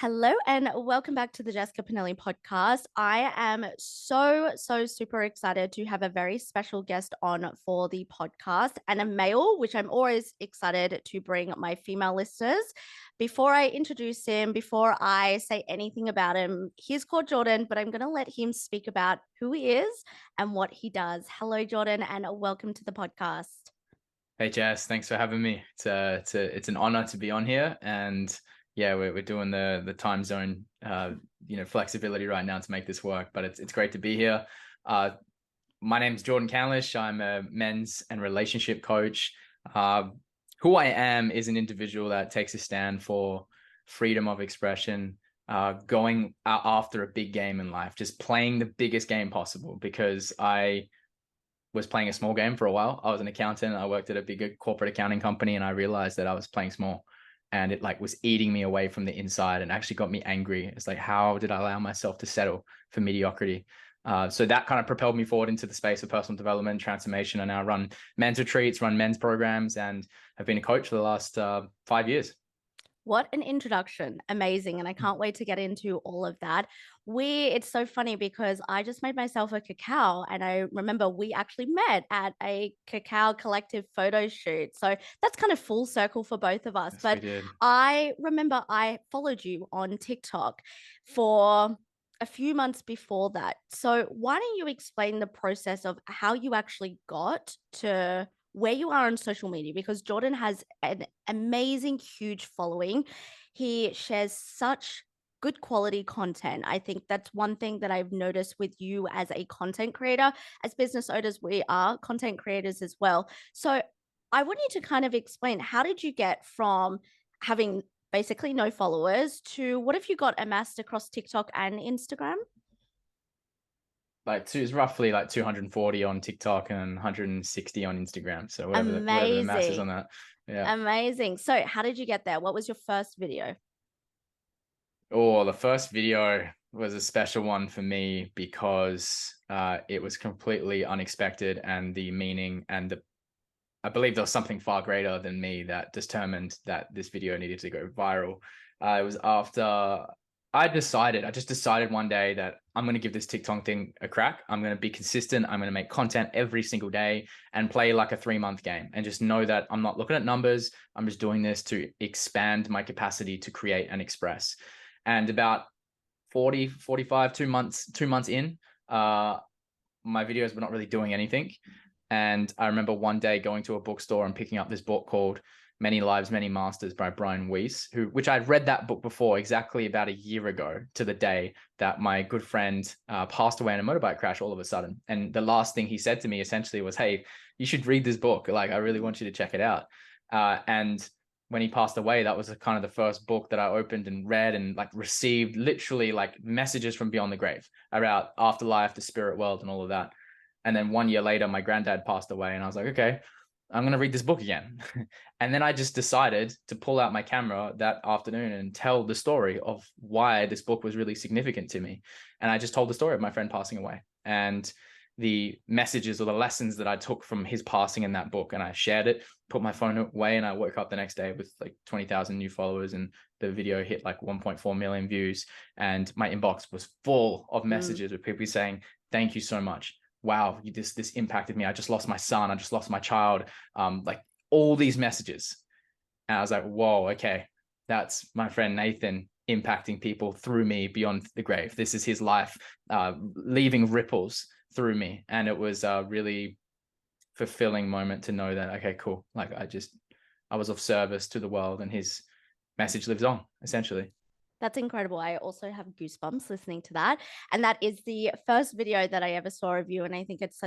Hello and welcome back to the Jessica Pinili podcast. I am so super excited to have a very special guest on for the podcast and a male, which I'm always excited to bring my female listeners. Before I introduce him, before I say anything about him, he's called Jordan, but I'm going to let him speak about who he is and what he does. Hello, Jordan, and welcome to the podcast. Hey Jess, thanks for having me. It's an honor to be on here, and yeah, we're doing the time zone flexibility right now to make this work. But it's great to be here. My name's Jordan Canlish. I'm a men's and relationship coach. Who I am is an individual that takes a stand for freedom of expression, going after a big game in life, just playing the biggest game possible. Because I was playing a small game for a while. I was an accountant. I worked at a big corporate accounting company, and I realized that I was playing small, and it was eating me away from the inside and actually got me angry. It's like, how did I allow myself to settle for mediocrity? So that kind of propelled me forward into the space of personal development, transformation. I now run men's retreats, run men's programs, and have been a coach for the last 5 years. What an introduction. Amazing. And I can't wait to get into all of that. It's so funny because I just made myself a cacao, and I remember we actually met at a cacao collective photo shoot. So that's kind of full circle for both of us. Yes, we But did. I remember I followed you on TikTok for a few months before that. So why don't you explain the process of how you actually got to where you are on social media, because Jordan has an amazing, huge following. He shares such good quality content. I think that's one thing that I've noticed with you as a content creator. As business owners, we are content creators as well. So I want you to kind of explain, how did you get from having basically no followers to what have you got amassed across TikTok and Instagram? It's roughly 240 on TikTok and 160 on Instagram. So whatever the mass is on Amazing. that. Yeah. Amazing. So how did you get there? What was your first video? Oh, the first video was a special one for me because it was completely unexpected, and the meaning and I believe there was something far greater than me that determined that this video needed to go viral. It was after I just decided one day that I'm going to give this TikTok thing a crack. I'm going to be consistent. I'm going to make content every single day and play like a 3-month game, and just know that I'm not looking at numbers. I'm just doing this to expand my capacity to create and express. And about 45, 2 months in, my videos were not really doing anything. And I remember one day going to a bookstore and picking up this book called Many Lives, Many Masters by Brian Weiss, which I'd read that book before, exactly about a year ago to the day that my good friend passed away in a motorbike crash all of a sudden. And the last thing he said to me essentially was, "Hey, you should read this book. I really want you to check it out." And when he passed away, that was kind of the first book that I opened and read, and received literally messages from beyond the grave about afterlife, the spirit world, and all of that. And then 1 year later, my granddad passed away, and I was like, okay, I'm going to read this book again. And then I just decided to pull out my camera that afternoon and tell the story of why this book was really significant to me. And I just told the story of my friend passing away and the messages or the lessons that I took from his passing in that book. And I shared it, put my phone away, and I woke up the next day with 20,000 new followers, and the video hit 1.4 million views. And my inbox was full of messages with people saying, "Thank you so much. Wow, this impacted me. I just lost my son. I just lost my child." All these messages. And I was like, whoa, okay, that's my friend Nathan impacting people through me beyond the grave. This is his life, leaving ripples through me. And it was a really fulfilling moment to know that, okay, cool. I was of service to the world, and his message lives on, essentially. That's incredible. I also have goosebumps listening to that. And that is the first video that I ever saw of you. And I think it's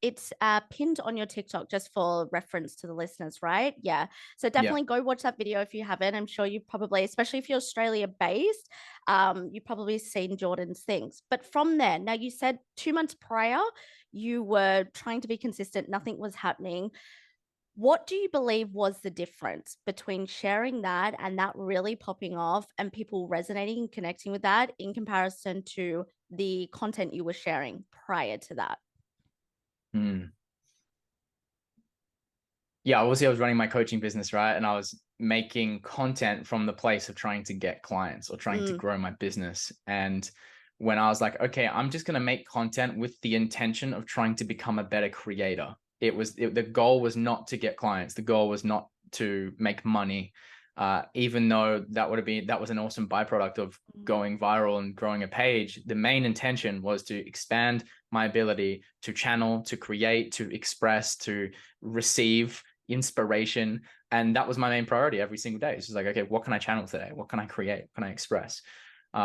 it's pinned on your TikTok, just for reference to the listeners, right? Yeah. So Yeah. definitely go watch that video if you haven't. I'm sure you probably, especially if you're Australia based, you've probably seen Jordan's things. But from there, now you said 2 months prior, you were trying to be consistent, nothing was happening. What do you believe was the difference between sharing that and that really popping off and people resonating and connecting with that in comparison to the content you were sharing prior to that? Hmm. Yeah, obviously I was running my coaching business, right? And I was making content from the place of trying to get clients or trying to Mm, grow my business. And when I was like, okay, I'm just going to make content with the intention of trying to become a better creator. The goal was not to get clients. The goal was not to make money. Even though that was an awesome byproduct of mm, going viral and growing a page, the main intention was to expand my ability to channel, to create, to express, to receive inspiration. And that was my main priority every single day. It's just like, okay, what can I channel today? What can I create? What can I express?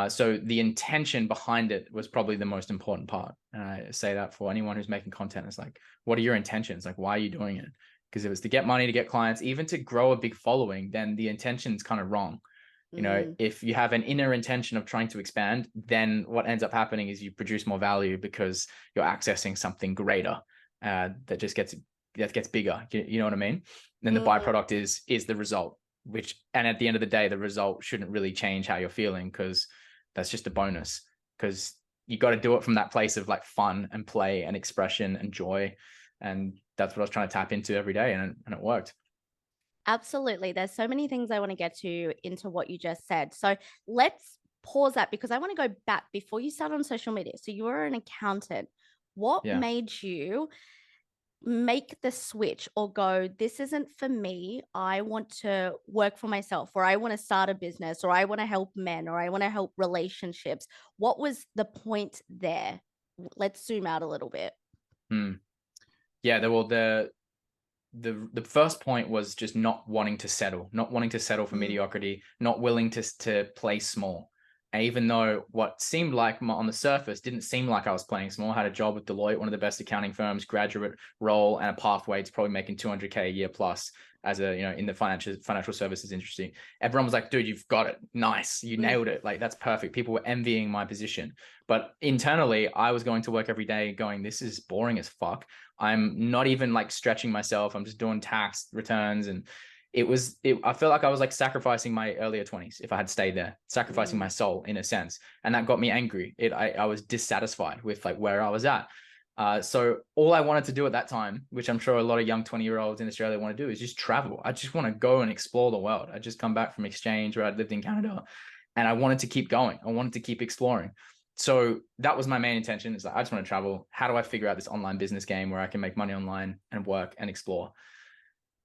So the intention behind it was probably the most important part. And I say that for anyone who's making content. It's like, what are your intentions? Like, why are you doing it? Because if it's to get money, to get clients, even to grow a big following, then the intention is kind of wrong. mm, If you have an inner intention of trying to expand, then what ends up happening is you produce more value because you're accessing something greater that just gets bigger. You know what I mean? Then the mm. byproduct is the result, and at the end of the day, the result shouldn't really change how you're feeling because that's just a bonus. Because you got to do it from that place of like fun and play and expression and joy, and that's what I was trying to tap into every day, and it worked. Absolutely. There's so many things I want to get to into what you just said. So let's pause that because I want to go back before you started on social media. So you were an accountant. What Yeah. made you make the switch or go, this isn't for me? I want to work for myself, or I want to start a business, or I want to help men, or I want to help relationships. What was the point there? Let's zoom out a little bit. Hmm. Yeah. The first point was just not wanting to settle, not wanting to settle for Mm, mediocrity, not willing to play small. And even though what seemed like on the surface didn't seem like I was playing small, I had a job with Deloitte, one of the best accounting firms, graduate role, and a pathway to probably making 200K a year plus as in the financial services industry. Everyone was like, dude, you've got it. Nice. You mm, nailed it. Like, that's perfect. People were envying my position. But internally, I was going to work every day going, this is boring as fuck. I'm not even like stretching myself. I'm just doing tax returns. And I felt like I was like sacrificing my earlier 20s if I had stayed there, sacrificing my mm, soul in a sense. And that got me angry. I was dissatisfied with like where I was at. So all I wanted to do at that time, which I'm sure a lot of young 20-year-olds in Australia want to do, is just travel. I just want to go and explore the world. I just come back from exchange where I'd lived in Canada, and I wanted to keep going. I wanted to keep exploring. So that was my main intention, is like, I just want to travel. How do I figure out this online business game where I can make money online and work and explore?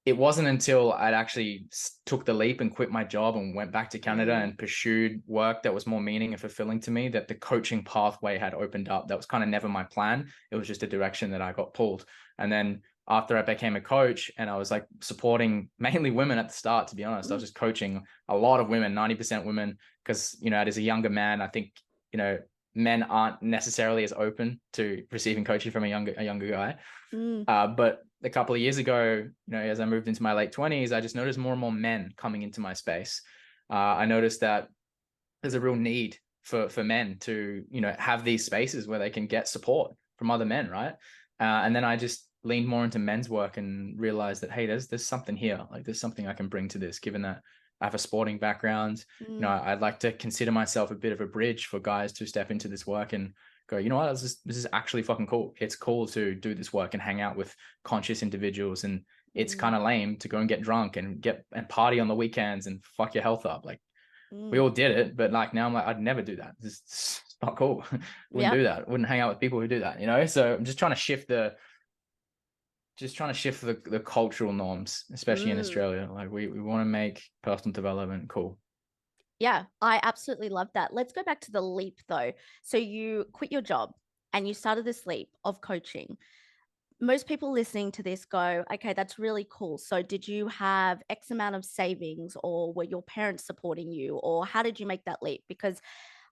It wasn't until I'd actually took the leap and quit my job and went back to Canada mm, and pursued work that was more meaning and fulfilling to me that the coaching pathway had opened up. That was kind of never my plan. It was just a direction that I got pulled. And then after I became a coach and I was like supporting mainly women at the start, to be honest, I was mm, just coaching a lot of women, 90% women, because, as a younger man, I think, men aren't necessarily as open to receiving coaching from a younger guy. mm, But a couple of years ago, as I moved into my late 20s, I just noticed more and more men coming into my space. I noticed that there's a real need for men to, have these spaces where they can get support from other men, right? And then I just leaned more into men's work and realized that, hey, there's something here. Like, there's something I can bring to this, given that I have a sporting background. mm, I'd like to consider myself a bit of a bridge for guys to step into this work and go, you know what, this is actually fucking cool. It's cool to do this work and hang out with conscious individuals. And it's mm, kind of lame to go and get drunk and party on the weekends and fuck your health up. Like, we mm. all did it, but like now I'm like, I'd never do that. It's not cool. Wouldn't Yep. do that. Wouldn't hang out with people who do that. So I'm just trying to shift the cultural norms, especially in Mm. Australia. Like, we want to make personal development cool. Yeah, I absolutely love that. Let's go back to the leap though. So you quit your job and you started this leap of coaching. Most people listening to this go, okay, that's really cool. So did you have X amount of savings, or were your parents supporting you, or how did you make that leap? Because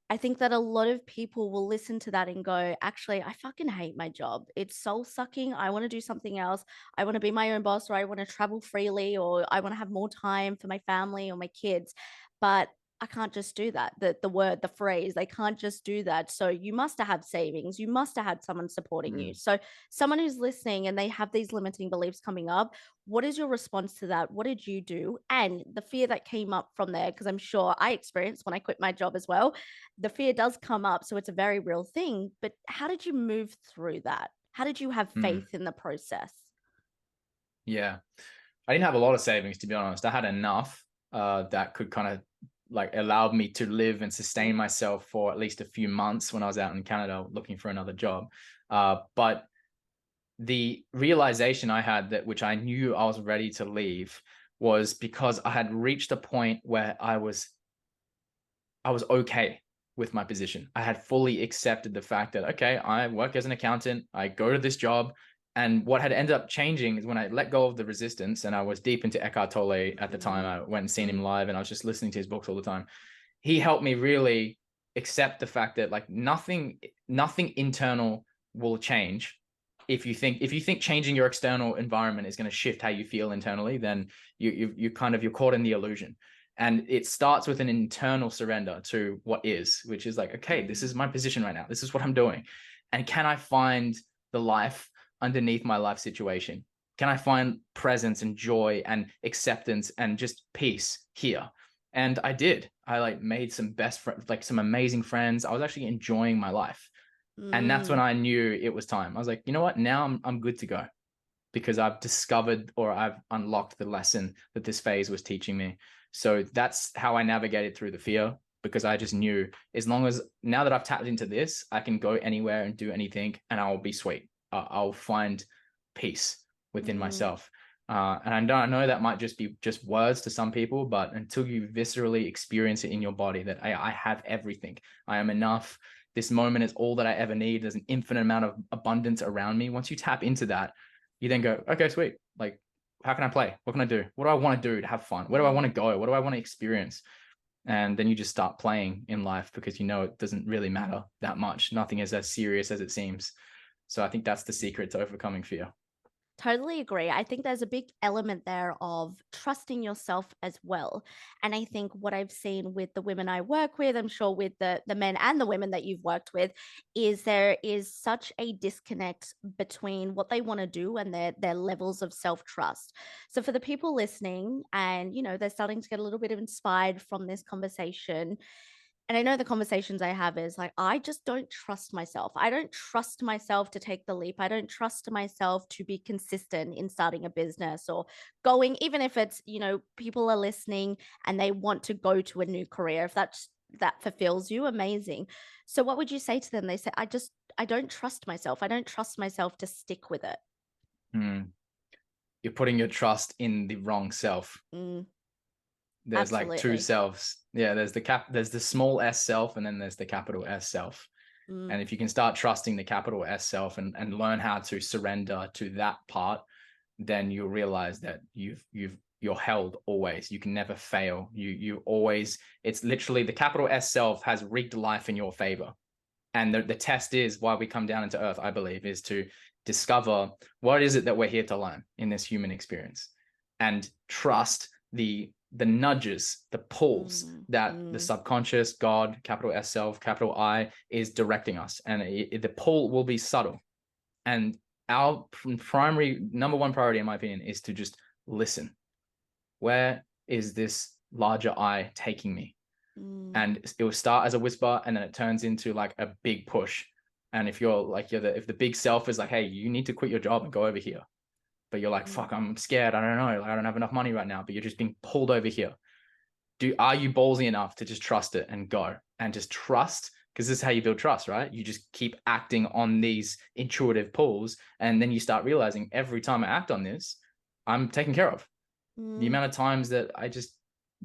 I think that a lot of people will listen to that and go, actually, I fucking hate my job. It's soul sucking. I want to do something else. I want to be my own boss, or I want to travel freely, or I want to have more time for my family or my kids. But I can't just do that. The phrase, they can't just do that. So you must have savings. You must have had someone supporting you. Mm. So someone who's listening and they have these limiting beliefs coming up, what is your response to that? What did you do? And the fear that came up from there, because I'm sure I experienced when I quit my job as well, the fear does come up. So it's a very real thing. But how did you move through that? How did you have Mm. faith in the process? Yeah. I didn't have a lot of savings, to be honest. I had enough. that could kind of like allowed me to live and sustain myself for at least a few months when I was out in Canada looking for another job. But the realization I had, that which I knew I was ready to leave, was because I had reached a point where I was okay with my position. I had fully accepted the fact that, okay, I work as an accountant, I go to this job. And what had ended up changing is when I let go of the resistance, and I was deep into Eckhart Tolle at the time. I went and seen him live, and I was just listening to his books all the time. He helped me really accept the fact that like nothing internal will change. If you think changing your external environment is going to shift how you feel internally, then you're caught in the illusion. And it starts with an internal surrender to what is, which is like, okay, this is my position right now, this is what I'm doing, and can I find the life underneath my life situation? Can I find presence and joy and acceptance and just peace here? And I did. I like made some some amazing friends. I was actually enjoying my life. And that's when Mm. I knew it was time. I was like, you know what? Now I'm good to go, because I've discovered, or I've unlocked the lesson that this phase was teaching me. So that's how I navigated through the fear, because I just knew, as long as now that I've tapped into this, I can go anywhere and do anything, and I'll be sweet. I'll find peace within Mm. myself. And I know that might just be just words to some people, but until you viscerally experience it in your body, that I have everything, I am enough, this moment is all that I ever need, there's an infinite amount of abundance around me. Once you tap into that, you then go, okay, sweet. Like, how can I play? What can I do? What do I want to do to have fun? Where do I want to go? What do I want to experience? And then you just start playing in life, because you know it doesn't really matter that much. Nothing is as serious as it seems. So I think that's the secret to overcoming fear. Totally agree. I think there's a big element there of trusting yourself as well. And I think what I've seen with the women I work with, I'm sure with the men and the women that you've worked with, is there is such a disconnect between what they want to do and their levels of self-trust. So for the people listening, and they're starting to get a little bit of inspired from this conversation, and I know the conversations I have is like, I just don't trust myself. I don't trust myself to take the leap. I don't trust myself to be consistent in starting a business or going, even if it's, people are listening and they want to go to a new career. If that fulfills you, amazing. So what would you say to them? They say, I don't trust myself. I don't trust myself to stick with it. Hmm. You're putting your trust in the wrong self. Mm, There's like two absolutely. selves. Yeah, there's the small s self, and then there's the capital S self. Mm, And if you can start trusting the capital S self, and learn how to surrender to that part, then you'll realize that you're held always. You can never fail. You always, it's literally the capital S self has rigged life in your favor. And the test is why we come down into earth, I believe, is to discover what is it that we're here to learn in this human experience, and trust the nudges, the pulls mm, that the mm, subconscious, God, capital S self, capital I, is directing us. And the pull will be subtle. And our primary number one priority, in my opinion, is to just listen. Where is this larger I taking me? mm, And it will start as a whisper, and then it turns into like a big push. And if you're like, if the big self is like, hey, you need to quit your job and go over here, but you're like, mm, fuck, I'm scared, I don't know, like, I don't have enough money right now, but you're just being pulled over here. Are you ballsy enough to just trust it and go, and just trust? Because this is how you build trust, right? You just keep acting on these intuitive pulls, and then you start realizing, every time I act on this, I'm taken care of. The mm. amount of times that I just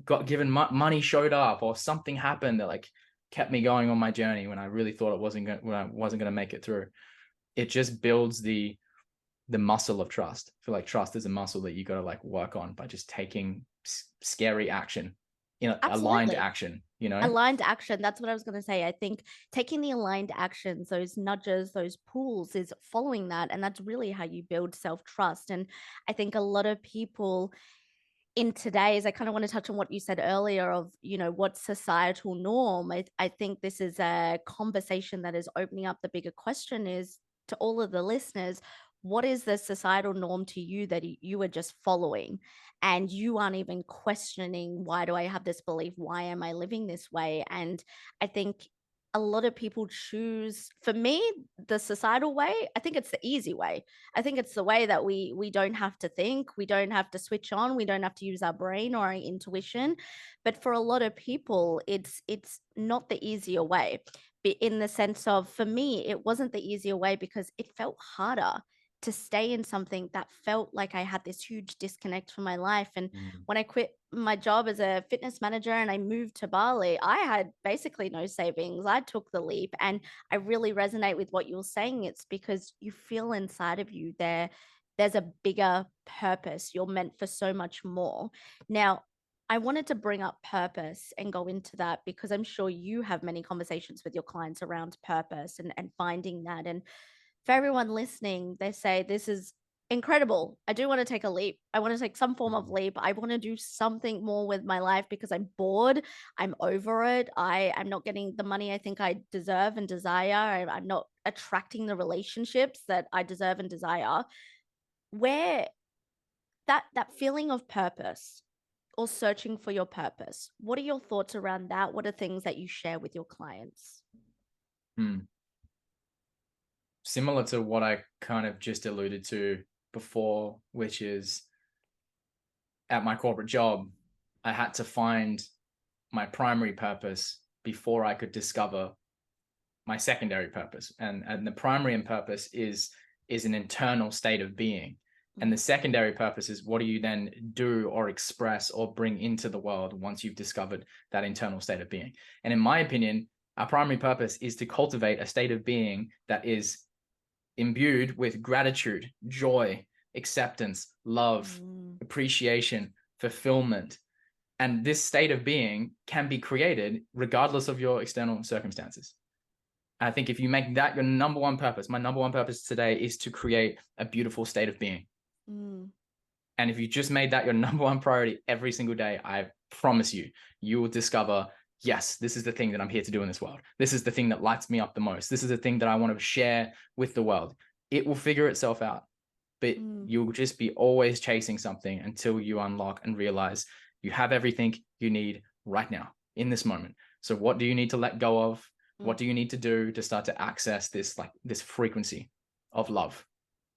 got given money, showed up, or something happened that like kept me going on my journey when I really thought it wasn't going, when I wasn't going to make it through. It just builds the muscle of trust. I feel like trust is a muscle that you got to like work on by just taking scary action, aligned Absolutely. action, you know. Aligned action, that's what I was gonna say. I think taking the aligned actions, those nudges, those pulls is following that, and that's really how you build self-trust. And I think a lot of people in today's, I kind of want to touch on what you said earlier of, what societal norm. I think this is a conversation that is opening up the bigger question is to all of the listeners, what is the societal norm to you that you are just following? And you aren't even questioning, why do I have this belief? Why am I living this way? And I think a lot of people choose, for me, the societal way, I think it's the easy way. I think it's the way that we don't have to think, we don't have to switch on, we don't have to use our brain or our intuition. But for a lot of people, it's not the easier way. In the sense of, for me, it wasn't the easier way because it felt harder to stay in something that felt like I had this huge disconnect from my life. And Mm. when I quit my job as a fitness manager and I moved to Bali, I had basically no savings. I took the leap, and I really resonate with what you're saying. It's because you feel inside of you there's a bigger purpose. You're meant for so much more. Now, I wanted to bring up purpose and go into that because I'm sure you have many conversations with your clients around purpose and finding that. And for everyone listening, they say, "This is incredible. I do want to take a leap. I want to take some form of Mm. leap. I want to do something more with my life because I'm bored. I'm over it. I'm not getting the money I think I deserve and desire. I'm not attracting the relationships that I deserve and desire." Where that feeling of purpose or searching for your purpose, what are your thoughts around that? What are things that you share with your clients? Mm. Similar to what I kind of just alluded to before, which is at my corporate job, I had to find my primary purpose before I could discover my secondary purpose. And the primary and purpose is an internal state of being. And the Mm, secondary purpose is what do you then do or express or bring into the world once you've discovered that internal state of being. And in my opinion, our primary purpose is to cultivate a state of being that is imbued with gratitude, joy, acceptance, love, mm, appreciation, fulfillment. And this state of being can be created regardless of your external circumstances. I think if you make that your number one purpose, my number one purpose today is to create a beautiful state of being. mm, And if you just made that your number one priority every single day, I promise you, you will discover, yes, this is the thing that I'm here to do in this world. This is the thing that lights me up the most. This is the thing that I want to share with the world. It will figure itself out, but mm, you'll just be always chasing something until you unlock and realize you have everything you need right now in this moment. So what do you need to let go of? What do you need to do to start to access this frequency of love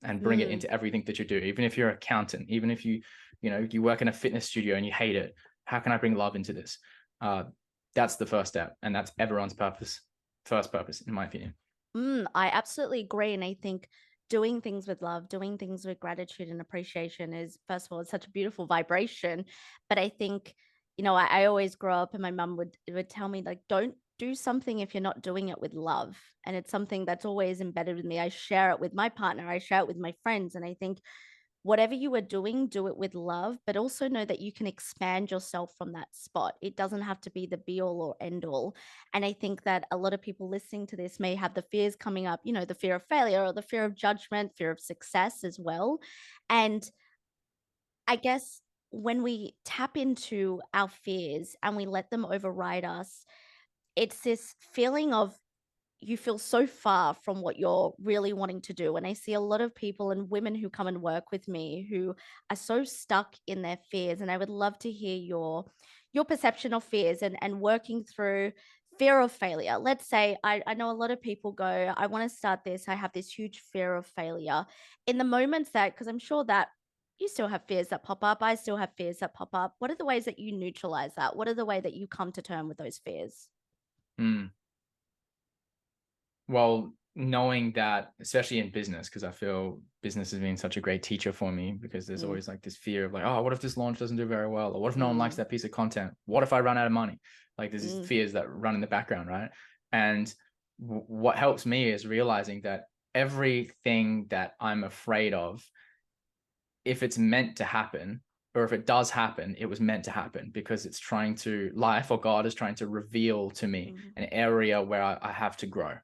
and bring it mm. into everything that you do? Even if you're an accountant, even if you work in a fitness studio and you hate it, how can I bring love into this? That's the first step, and that's everyone's first purpose, in my opinion. I absolutely agree. And I think doing things with love, doing things with gratitude and appreciation is, first of all, it's such a beautiful vibration. But I think, I always grow up and my mum would tell me, like, don't do something if you're not doing it with love. And it's something that's always embedded with me. I share it with my partner, I share it with my friends. And I think whatever you are doing, do it with love, but also know that you can expand yourself from that spot. It doesn't have to be the be all or end all. And I think that a lot of people listening to this may have the fears coming up, the fear of failure or the fear of judgment, fear of success as well. And I guess when we tap into our fears and we let them override us, it's this feeling of you feel so far from what you're really wanting to do. And I see a lot of people and women who come and work with me who are so stuck in their fears. And I would love to hear your perception of fears and working through fear of failure. Let's say I know a lot of people go, I want to start this. I have this huge fear of failure. In the moments that, because I'm sure that you still have fears that pop up, I still have fears that pop up. What are the ways that you neutralize that? What are the way that you come to term with those fears? Mm. Well, knowing that, especially in business, because I feel business has been such a great teacher for me, because there's Mm, always like this fear of like, oh, what if this launch doesn't do very well? Or what if no one likes mm, that piece of content? What if I run out of money? Like there's these mm, fears that run in the background, right? And what helps me is realizing that everything that I'm afraid of, if it's meant to happen, or if it does happen, it was meant to happen, because it's trying to, life or God is trying to reveal to me mm, an area where I have to grow.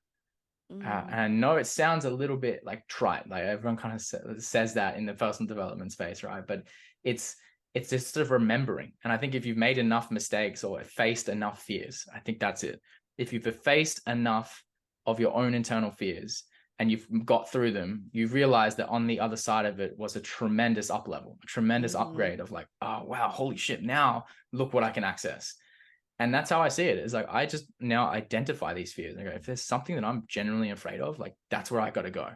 mm. And I know it sounds a little bit like trite, like everyone kind of says that in the personal development space, right? But it's just sort of remembering. And I think if you've made enough mistakes or faced enough fears, I think that's it. If you've faced enough of your own internal fears and you've got through them, you realize that on the other side of it was a tremendous up level, a tremendous Mhm. upgrade of like, oh wow, holy shit, now look what I can access. And that's how I see it. It's like I just now identify these fears. I go, if there's something that I'm genuinely afraid of, like that's where I got to go,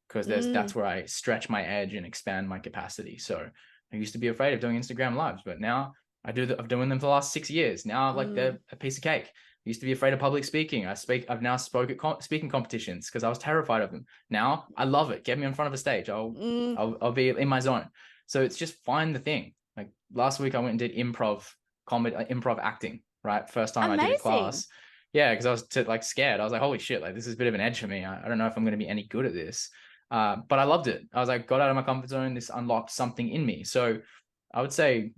because Mm, that's where I stretch my edge and expand my capacity. So I used to be afraid of doing Instagram lives, but now I've doing them for the last 6 years. Now like mm, they're a piece of cake. I used to be afraid of public speaking. I've now spoke at speaking competitions because I was terrified of them. Now I love it. Get me in front of a stage. mm. I'll be in my zone. So it's just find the thing. Like last week I went and did improv acting, right? First time I did a Amazing. class. Yeah, because I was like scared. I was like, holy shit, like this is a bit of an edge for me. I don't know if I'm going to be any good at this. But I loved it. I was like, got out of my comfort zone. This unlocked something in me. So I would say,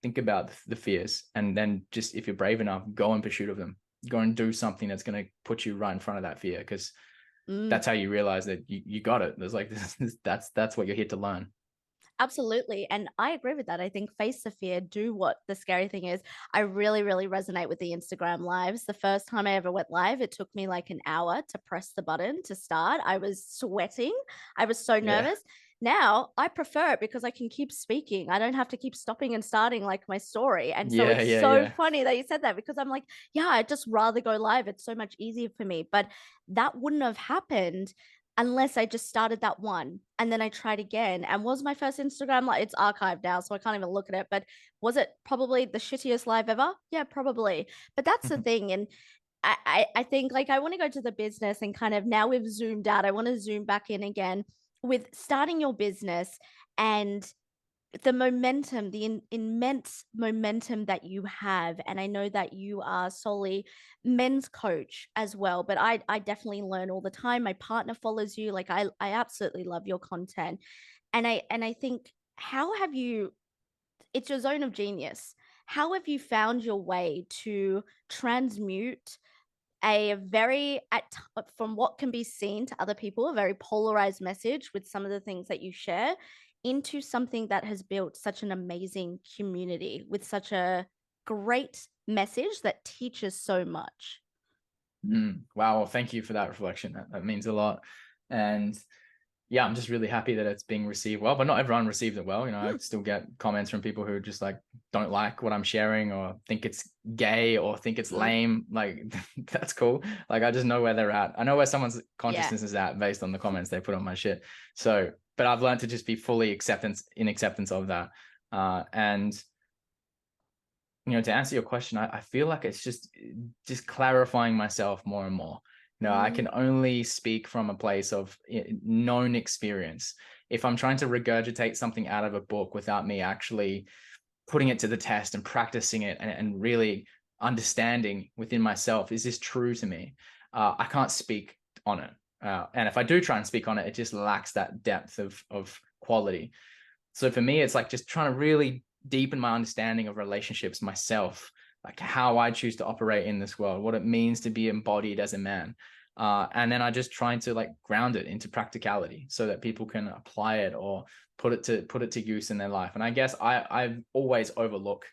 think about the fears, and then just if you're brave enough, go in pursuit of them. Go and do something that's going to put you right in front of that fear, because Mm. that's how you realize that you got it. There's like that's what you're here to learn. Absolutely. And I agree with that. I think face the fear, do what the scary thing is. I really, really resonate with the Instagram lives. The first time I ever went live, it took me like an hour to press the button to start. I was sweating. I was so Yeah, nervous. Now I prefer it because I can keep speaking. I don't have to keep stopping and starting like my story. And so yeah, it's yeah, so yeah. funny that you said that because I'm like, yeah, I'd just rather go live. It's so much easier for me. But that wouldn't have happened unless I just started that one and then I tried again. And was my first Instagram like it's archived now, so I can't even look at it. But was it probably the shittiest live ever? Yeah, probably. But that's the thing. And I think like I want to go to the business and kind of now we've zoomed out. I want to zoom back in again with starting your business and the momentum, the immense momentum that you have. And I know that you are solely men's coach as well, but I definitely learn all the time. My partner follows you. Like I absolutely love your content. And I think how have you it's your zone of genius. How have you found your way to transmute a very from what can be seen to other people, a very polarized message with some of the things that you share into something that has built such an amazing community with such a great message that teaches so much. Wow. Well, thank you for that reflection. That means a lot. And yeah, I'm just really happy that it's being received well, but not everyone received it well. I Mm, still get comments from people who just like don't like what I'm sharing or think it's gay or think it's mm, lame. Like that's cool. Like I just know where they're at. I know where someone's yeah, consciousness is at based on the comments they put on my shit. So, but I've learned to just be fully in acceptance of that. And to answer your question, I feel like it's just clarifying myself more and more. I mm, can only speak from a place of known experience. If I'm trying to regurgitate something out of a book without me actually putting it to the test and practicing it and really understanding within myself, is this true to me? I can't speak on it. And if I do try and speak on it, it just lacks that depth of quality. So for me, it's like just trying to really deepen my understanding of relationships myself, like how I choose to operate in this world, what it means to be embodied as a man. And then I just trying to like ground it into practicality so that people can apply it or put it to use in their life. And I guess I've always overlook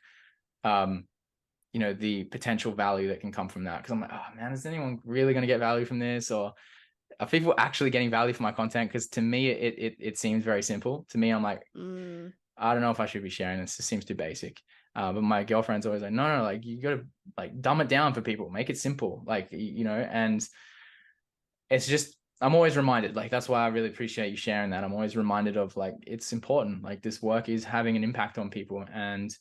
the potential value that can come from that, because I'm like, oh man, is anyone really going to get value from this? Or are people actually getting value from my content? Because to me, it seems very simple. To me, I'm like, mm. I don't know if I should be sharing this. It seems too basic. But my girlfriend's always like, no, like you got to like dumb it down for people, make it simple, like and it's just I'm always reminded, like that's why I really appreciate you sharing that. I'm always reminded of like it's important, like this work is having an impact on people, and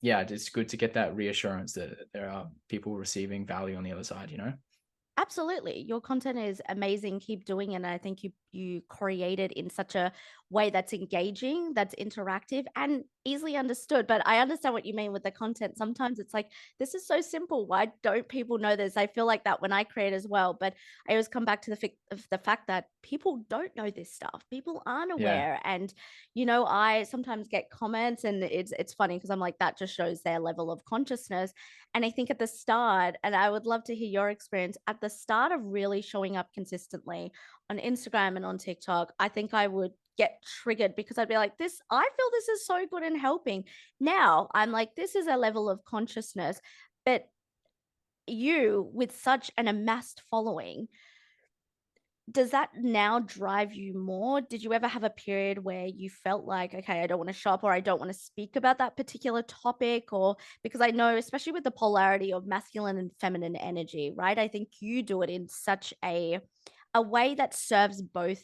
yeah, it's good to get that reassurance that there are people receiving value on the other side. Absolutely. Your content is amazing. Keep doing it. And I think you create it in such a way that's engaging, that's interactive and easily understood. But I understand what you mean with the content. Sometimes it's like, this is so simple. Why don't people know this? I feel like that when I create as well. But I always come back to the fact that people don't know this stuff. People aren't Yeah. aware. And, I sometimes get comments and it's funny because I'm like, that just shows their level of consciousness. And I think at the start, and I would love to hear your experience at the start of really showing up consistently on Instagram and on TikTok, I think I would get triggered because I'd be like, I feel this is so good in helping. Now I'm like, this is a level of consciousness. But you, with such an amassed following, does that now drive you more? Did you ever have a period where you felt like, okay, I don't want to shop or I don't want to speak about that particular topic? Or because I know, especially with the polarity of masculine and feminine energy, right? I think you do it in such a way that serves both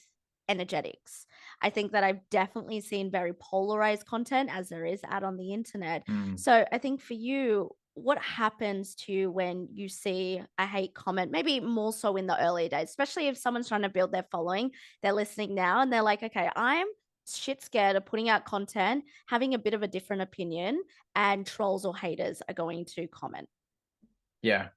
energetics. I think that I've definitely seen very polarized content as there is out on the internet. Mm. So I think for you, what happens to you when you see a hate comment, maybe more so in the early days, especially if someone's trying to build their following, they're listening now and they're like, okay, I'm shit scared of putting out content, having a bit of a different opinion, and trolls or haters are going to comment. Yeah.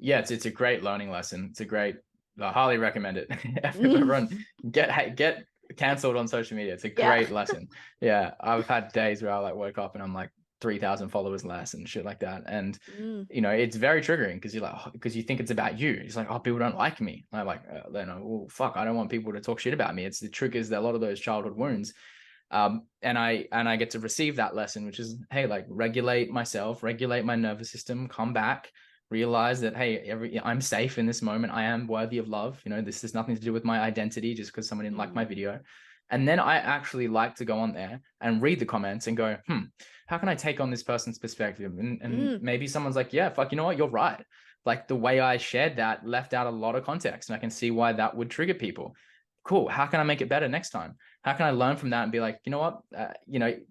Yeah, it's a great learning lesson. It's a great, I highly recommend it. Mm, Everyone get canceled on social media. It's a yeah. great lesson. Yeah, I've had days where I like woke up and I'm like 3,000 followers less and shit like that. And Mm, it's very triggering because you're like, because you think it's about you. It's like, oh, people don't like me. I'm like, then, well, fuck, I don't want people to talk shit about me. It triggers a lot of those childhood wounds. And I get to receive that lesson, which is, hey, like regulate myself, regulate my nervous system, come back, realize that, hey, I'm safe in this moment. I am worthy of love. This has nothing to do with my identity just because someone didn't like my mm, video. And then I actually like to go on there and read the comments and go, how can I take on this person's perspective? And mm, maybe someone's like, yeah, fuck, you know what? You're right. Like the way I shared that left out a lot of context, and I can see why that would trigger people. Cool. How can I make it better next time? How can I learn from that and be like, you know what?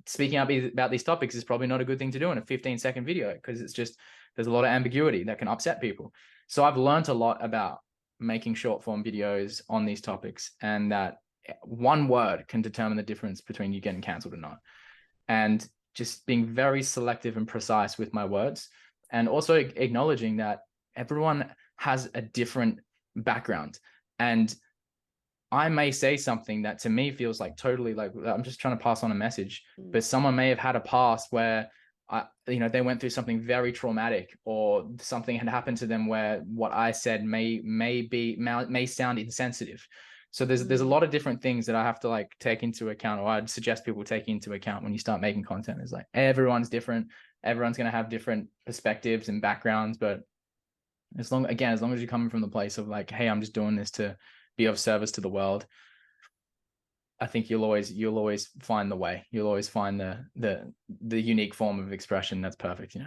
Speaking up about these topics is probably not a good thing to do in a 15-second video because it's just, there's a lot of ambiguity that can upset people. So I've learned a lot about making short form videos on these topics, and that one word can determine the difference between you getting canceled or not. And just being very selective and precise with my words, and also acknowledging that everyone has a different background. And I may say something that to me feels like totally like I'm just trying to pass on a message, mm, but someone may have had a past where they went through something very traumatic, or something had happened to them where what I said may sound insensitive. So there's a mm. lot of different things that I have to like take into account, or I'd suggest people take into account when you start making content. Is like everyone's different, everyone's going to have different perspectives and backgrounds, but as long as you're coming from the place of like, hey, I'm just doing this to be of service to the world, I think you'll always find the way. You'll always find the unique form of expression that's perfect.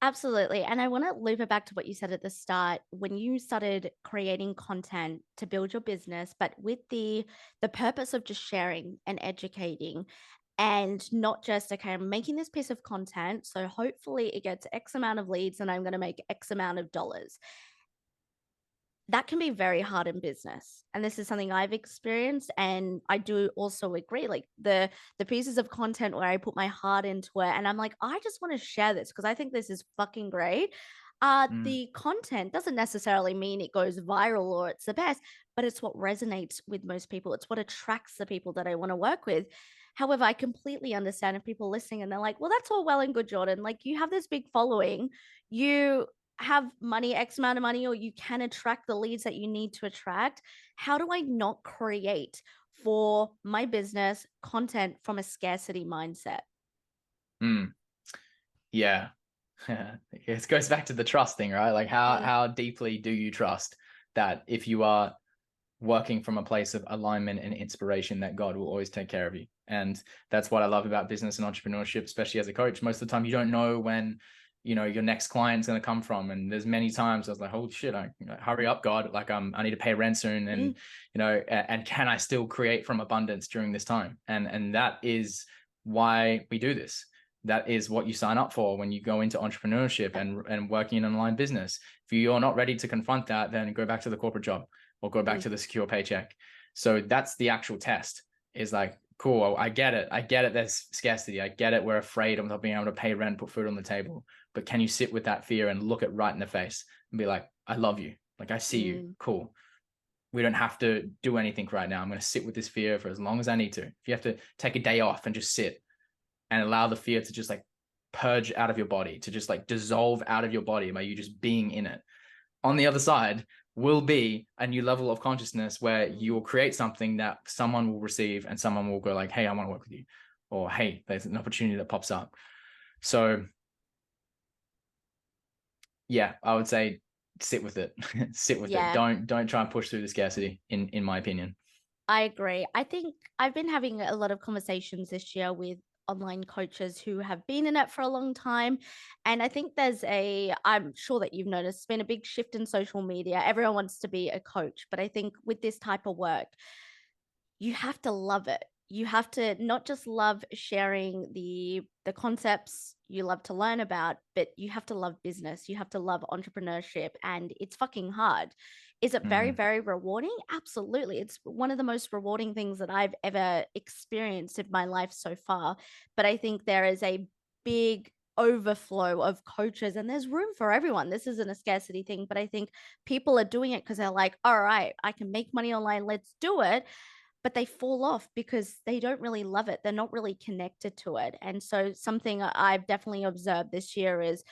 Absolutely. And I want to loop it back to what you said at the start when you started creating content to build your business, but with the purpose of just sharing and educating and not just, okay, I'm making this piece of content. So hopefully it gets X amount of leads and I'm going to make X amount of dollars. That can be very hard in business, and this is something I've experienced, and I do also agree, like, the pieces of content where I put my heart into it, and I'm like, "I just wanna share this because I think this is fucking great." Mm, The content doesn't necessarily mean it goes viral or it's the best, but it's what resonates with most people. It's what attracts the people that I wanna work with. However, I completely understand if people listening and they're like, "Well, that's all well and good, Jordan. Like, you have this big following. You have money, X amount of money, or you can attract the leads that you need to attract. How do I not create for my business content from a scarcity mindset?" mm, yeah. It goes back to the trust thing, right? Like Mm, how deeply do you trust that if you are working from a place of alignment and inspiration, that God will always take care of you? And that's what I love about business and entrepreneurship, especially as a coach. Most of the time you don't know when your next client's going to come from, and there's many times I was like, holy shit, hurry up, God, like I need to pay rent soon, mm, and can I still create from abundance during this time? And that is why we do this. That is what you sign up for when you go into entrepreneurship yep, and working in an online business. If you're not ready to confront that, then go back to the corporate job or go back mm, to the secure paycheck. So that's the actual test. Is like, cool, I get it. I get it. There's scarcity. I get it. We're afraid of not being able to pay rent, put food on the table. But can you sit with that fear and look it right in the face and be like, I love you. Like, I see you. mm, Cool. We don't have to do anything right now. I'm going to sit with this fear for as long as I need to. If you have to take a day off and just sit and allow the fear to just like purge out of your body, to just like dissolve out of your body by you just being in it, on the other side will be a new level of consciousness where you mm. will create something that someone will receive, and someone will go like, hey, I want to work with you, or hey, there's an opportunity that pops up. So yeah, I would say sit with it. Sit with it. Yeah, Don't try and push through the scarcity, in my opinion. I agree. I think I've been having a lot of conversations this year with online coaches who have been in it for a long time. And I think I'm sure that you've noticed, it's been a big shift in social media. Everyone wants to be a coach. But I think with this type of work, you have to love it. You have to not just love sharing the concepts you love to learn about, but you have to love business. You have to love entrepreneurship, and it's fucking hard. Is it very, Mm, very rewarding? Absolutely. It's one of the most rewarding things that I've ever experienced in my life so far. But I think there is a big overflow of coaches, and there's room for everyone. This isn't a scarcity thing, but I think people are doing it because they're like, all right, I can make money online. Let's do it, but they fall off because they don't really love it. They're not really connected to it. And so something I've definitely observed this year is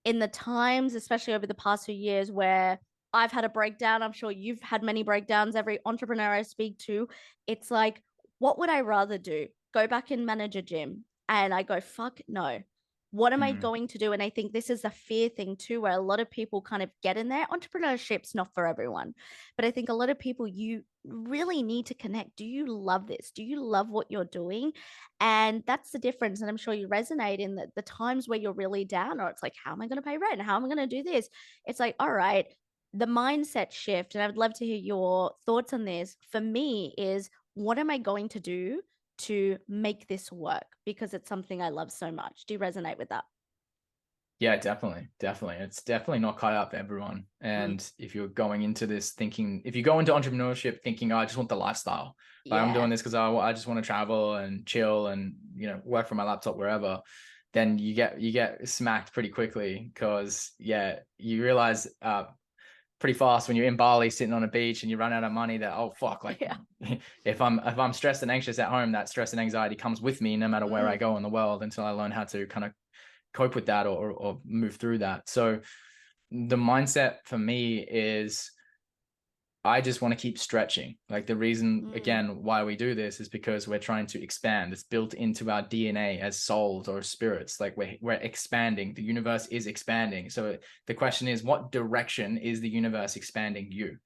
in the times, especially over the past few years, where I've had a breakdown, I'm sure you've had many breakdowns, every entrepreneur I speak to, it's like, what would I rather do? Go back and manage a gym? And I go, fuck no. What am I mm. going to do? And I think this is a fear thing too, where a lot of people kind of get in there. Entrepreneurship's not for everyone, but I think a lot of people, you really need to connect. Do you love this? Do you love what you're doing? And that's the difference. And I'm sure you resonate in the times where you're really down, or it's like, how am I going to pay rent? How am I going to do this? It's like, all right, the mindset shift. And I would love to hear your thoughts on this. For me, is what am I going to do to make this work? Because it's something I love so much. Do you resonate with that? Yeah, definitely. Definitely. It's definitely not cut out for everyone. Mm, And if you're going into this thinking, if you go into entrepreneurship thinking, oh, I just want the lifestyle, like I'm yeah. doing this because I just want to travel and chill and, work from my laptop wherever, then you get smacked pretty quickly because, yeah, you realize pretty fast when you're in Bali sitting on a beach and you run out of money that, oh, fuck, like Yeah. if I'm stressed and anxious at home, that stress and anxiety comes with me no matter where I Mm, go in the world until I learn how to kind of cope with that or move through that. So the mindset for me is I just want to keep stretching. Like the reason mm, again why we do this is because we're trying to expand. It's built into our DNA as souls or spirits. Like we're expanding. The universe is expanding. So the question is, what direction is the universe expanding you?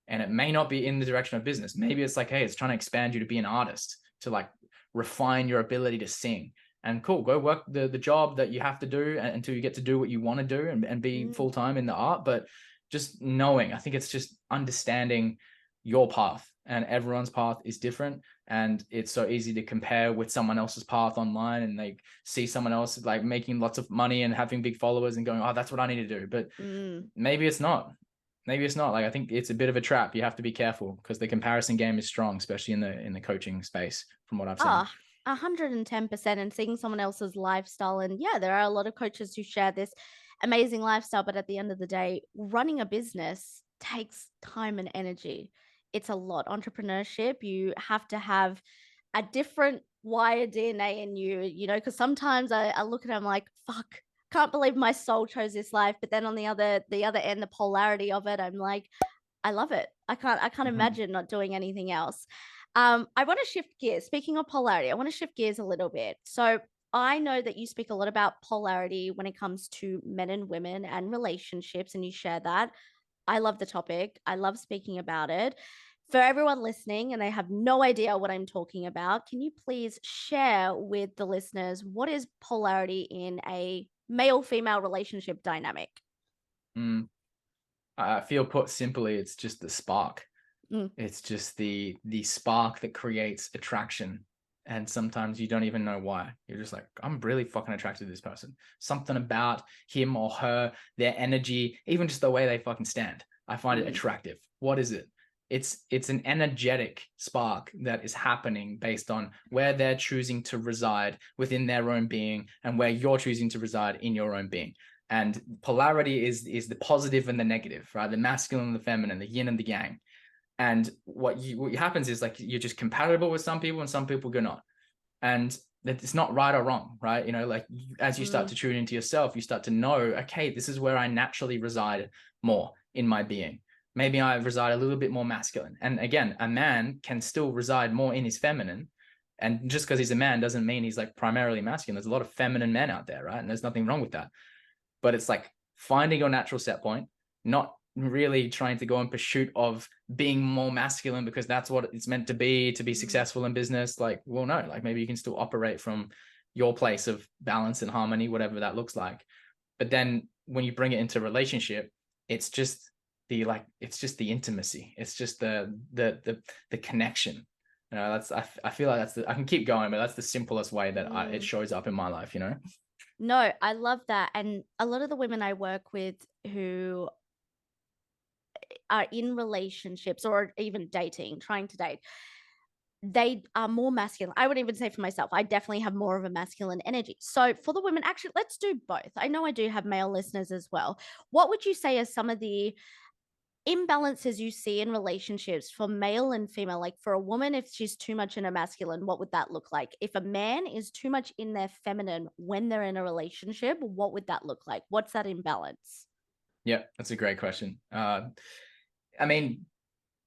And it may not be in the direction of business. Maybe it's like, hey, it's trying to expand you to be an artist, to like refine your ability to sing. And cool, go work the job that you have to do until you get to do what you want to do and be mm, full time in the art. But just knowing, I think it's just understanding your path, and everyone's path is different. And it's so easy to compare with someone else's path online and like see someone else like making lots of money and having big followers and going, oh, that's what I need to do. But mm. maybe it's not. Maybe it's not. Like I think it's a bit of a trap. You have to be careful because the comparison game is strong, especially in the coaching space, from what I've seen. Ah, 110%, and seeing someone else's lifestyle. And yeah, there are a lot of coaches who share this amazing lifestyle, but at the end of the day, running a business takes time and energy. It's a lot. Entrepreneurship, you have to have a different wired DNA in you, because sometimes I look at it, I'm like, fuck, can't believe my soul chose this life. But then on the other end, the polarity of it, I'm like, I love it. I can't Mhm. imagine not doing anything else. I want to shift gears. Speaking of polarity, I want to shift gears a little bit. So I know that you speak a lot about polarity when it comes to men and women and relationships, and you share that. I love the topic. I love speaking about it. For everyone listening and they have no idea what I'm talking about, can you please share with the listeners what is polarity in a male female relationship dynamic? Mm. I feel put simply, it's just the spark. Mm, It's just the spark that creates attraction. And sometimes you don't even know why. You're just like, I'm really fucking attracted to this person. Something about him or her, their energy, even just the way they fucking stand. I find it mm, attractive. What is it? It's an energetic spark that is happening based on where they're choosing to reside within their own being and where you're choosing to reside in your own being. And polarity is the positive and the negative, right? The masculine and the feminine, the yin and the yang. And what happens is like you're just compatible with some people and some people you're not. And it's not right or wrong, right? Like as you start mm, to tune into yourself, you start to know, okay, this is where I naturally reside more in my being. Maybe I reside a little bit more masculine. And again, a man can still reside more in his feminine. And just because he's a man doesn't mean he's like primarily masculine. There's a lot of feminine men out there, right? And there's nothing wrong with that. But it's like finding your natural set point, not really trying to go in pursuit of being more masculine because that's what it's meant to be successful in business. Like, well, no, like maybe you can still operate from your place of balance and harmony, whatever that looks like. But then when you bring it into relationship, it's just it's just the intimacy. It's just the connection. You know, I feel like I can keep going, but that's the simplest way that it shows up in my life, you know? No, I love that. And a lot of the women I work with who are in relationships or even dating, trying to date, they are more masculine. I would even say for myself, I definitely have more of a masculine energy. So for the women, actually, let's do both. I know I do have male listeners as well. What would you say are some of the imbalances you see in relationships for male and female? Like for a woman, if she's too much in a masculine, what would that look like? If a man is too much in their feminine when they're in a relationship, what would that look like? What's that imbalance? Yeah, that's a great question. I mean,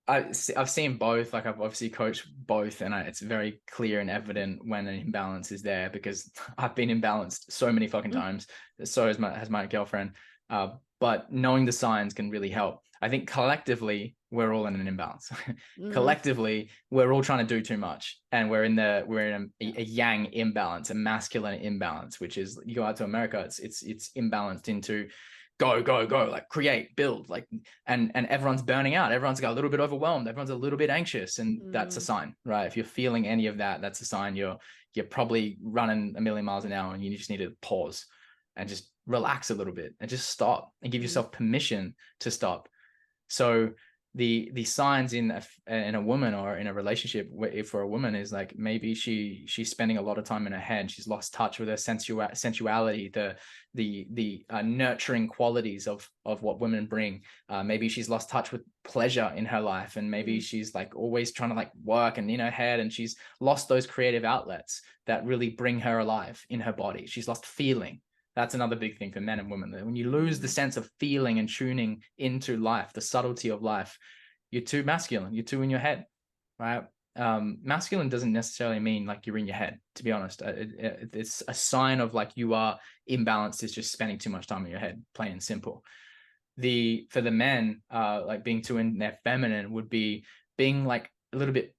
I've seen both. Like I've obviously coached both, and it's very clear and evident when an imbalance is there because I've been imbalanced so many fucking Mm, times. So has my girlfriend. But knowing the signs can really help. I think collectively we're all in an imbalance. mm, Collectively, we're all trying to do too much, and we're in a yang imbalance, a masculine imbalance, which is you go out to America, it's imbalanced into go go go, like create, build, like and everyone's burning out, everyone's got a little bit overwhelmed, everyone's a little bit anxious, and that's a mm, sign, right? If you're feeling any of that, that's a sign you're probably running a million miles an hour and you just need to pause and just relax a little bit and just stop and give mm, yourself permission to stop. So the signs in a woman or in a relationship for a woman is like maybe she's spending a lot of time in her head. She's lost touch with her sensuality, the nurturing qualities of what women bring. Maybe she's lost touch with pleasure in her life, and maybe mm, she's like always trying to like work and in her head, and she's lost those creative outlets that really bring her alive in her body. She's lost feeling. That's another big thing for men and women. When you lose the mm, sense of feeling and tuning into life, the subtlety of life, you're too masculine. You're too in your head, right? Masculine doesn't necessarily mean like you're in your head. To be honest, it's a sign of like you are imbalanced. Is just spending too much time in your head, plain and simple. For the men, like being too in their feminine would be being like a little bit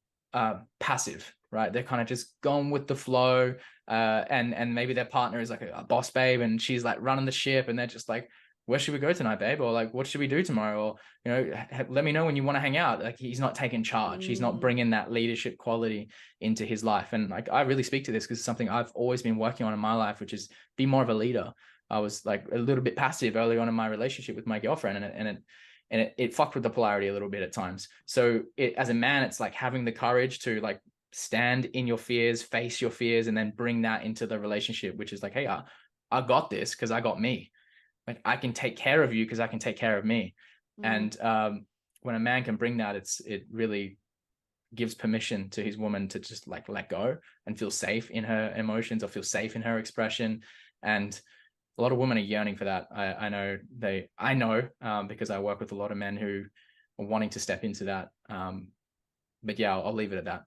passive, right? They're kind of just going with the flow, and maybe their partner is like a boss babe, and she's like running the ship, and they're just like, where should we go tonight, babe? Or like, what should we do tomorrow? Or let me know when you want to hang out. Like he's not taking charge. He's not mm, bringing that leadership quality into his life. And like I really speak to this because it's something I've always been working on in my life, which is be more of a leader. I was like a little bit passive early on in my relationship with my girlfriend, and it fucked with the polarity a little bit at times. So as a man, it's like having the courage to like stand in your fears, face your fears, and then bring that into the relationship, which is like, hey, I got this because I got me. Like I can take care of you because I can take care of me. mm, And when a man can bring that, it really gives permission to his woman to just like let go and feel safe in her emotions or feel safe in her expression. And a lot of women are yearning for that. I know because I work with a lot of men who are wanting to step into that. But yeah, I'll leave it at that.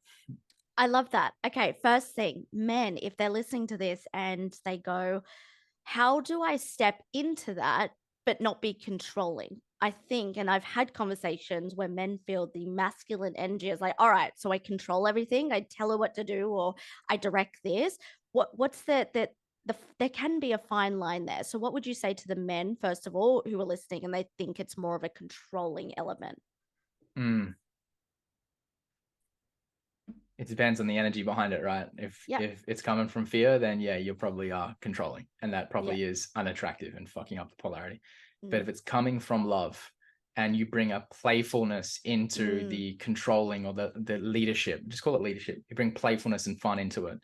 I love that. Okay, first thing, men, if they're listening to this and they go, how do I step into that but not be controlling? I think, and I've had conversations where men feel the masculine energy is like, all right, so I control everything. I tell her what to do or I direct this. What's there can be a fine line there. So what would you say to the men, first of all, who are listening and they think it's more of a controlling element? Mm. It depends on the energy behind it, right? Yeah. If it's coming from fear, then yeah, you probably are controlling, and that Yeah. probably is unattractive and fucking up the polarity. But Mm, if it's coming from love, and you bring a playfulness into mm, the controlling or the leadership, just call it leadership. You bring playfulness and fun into it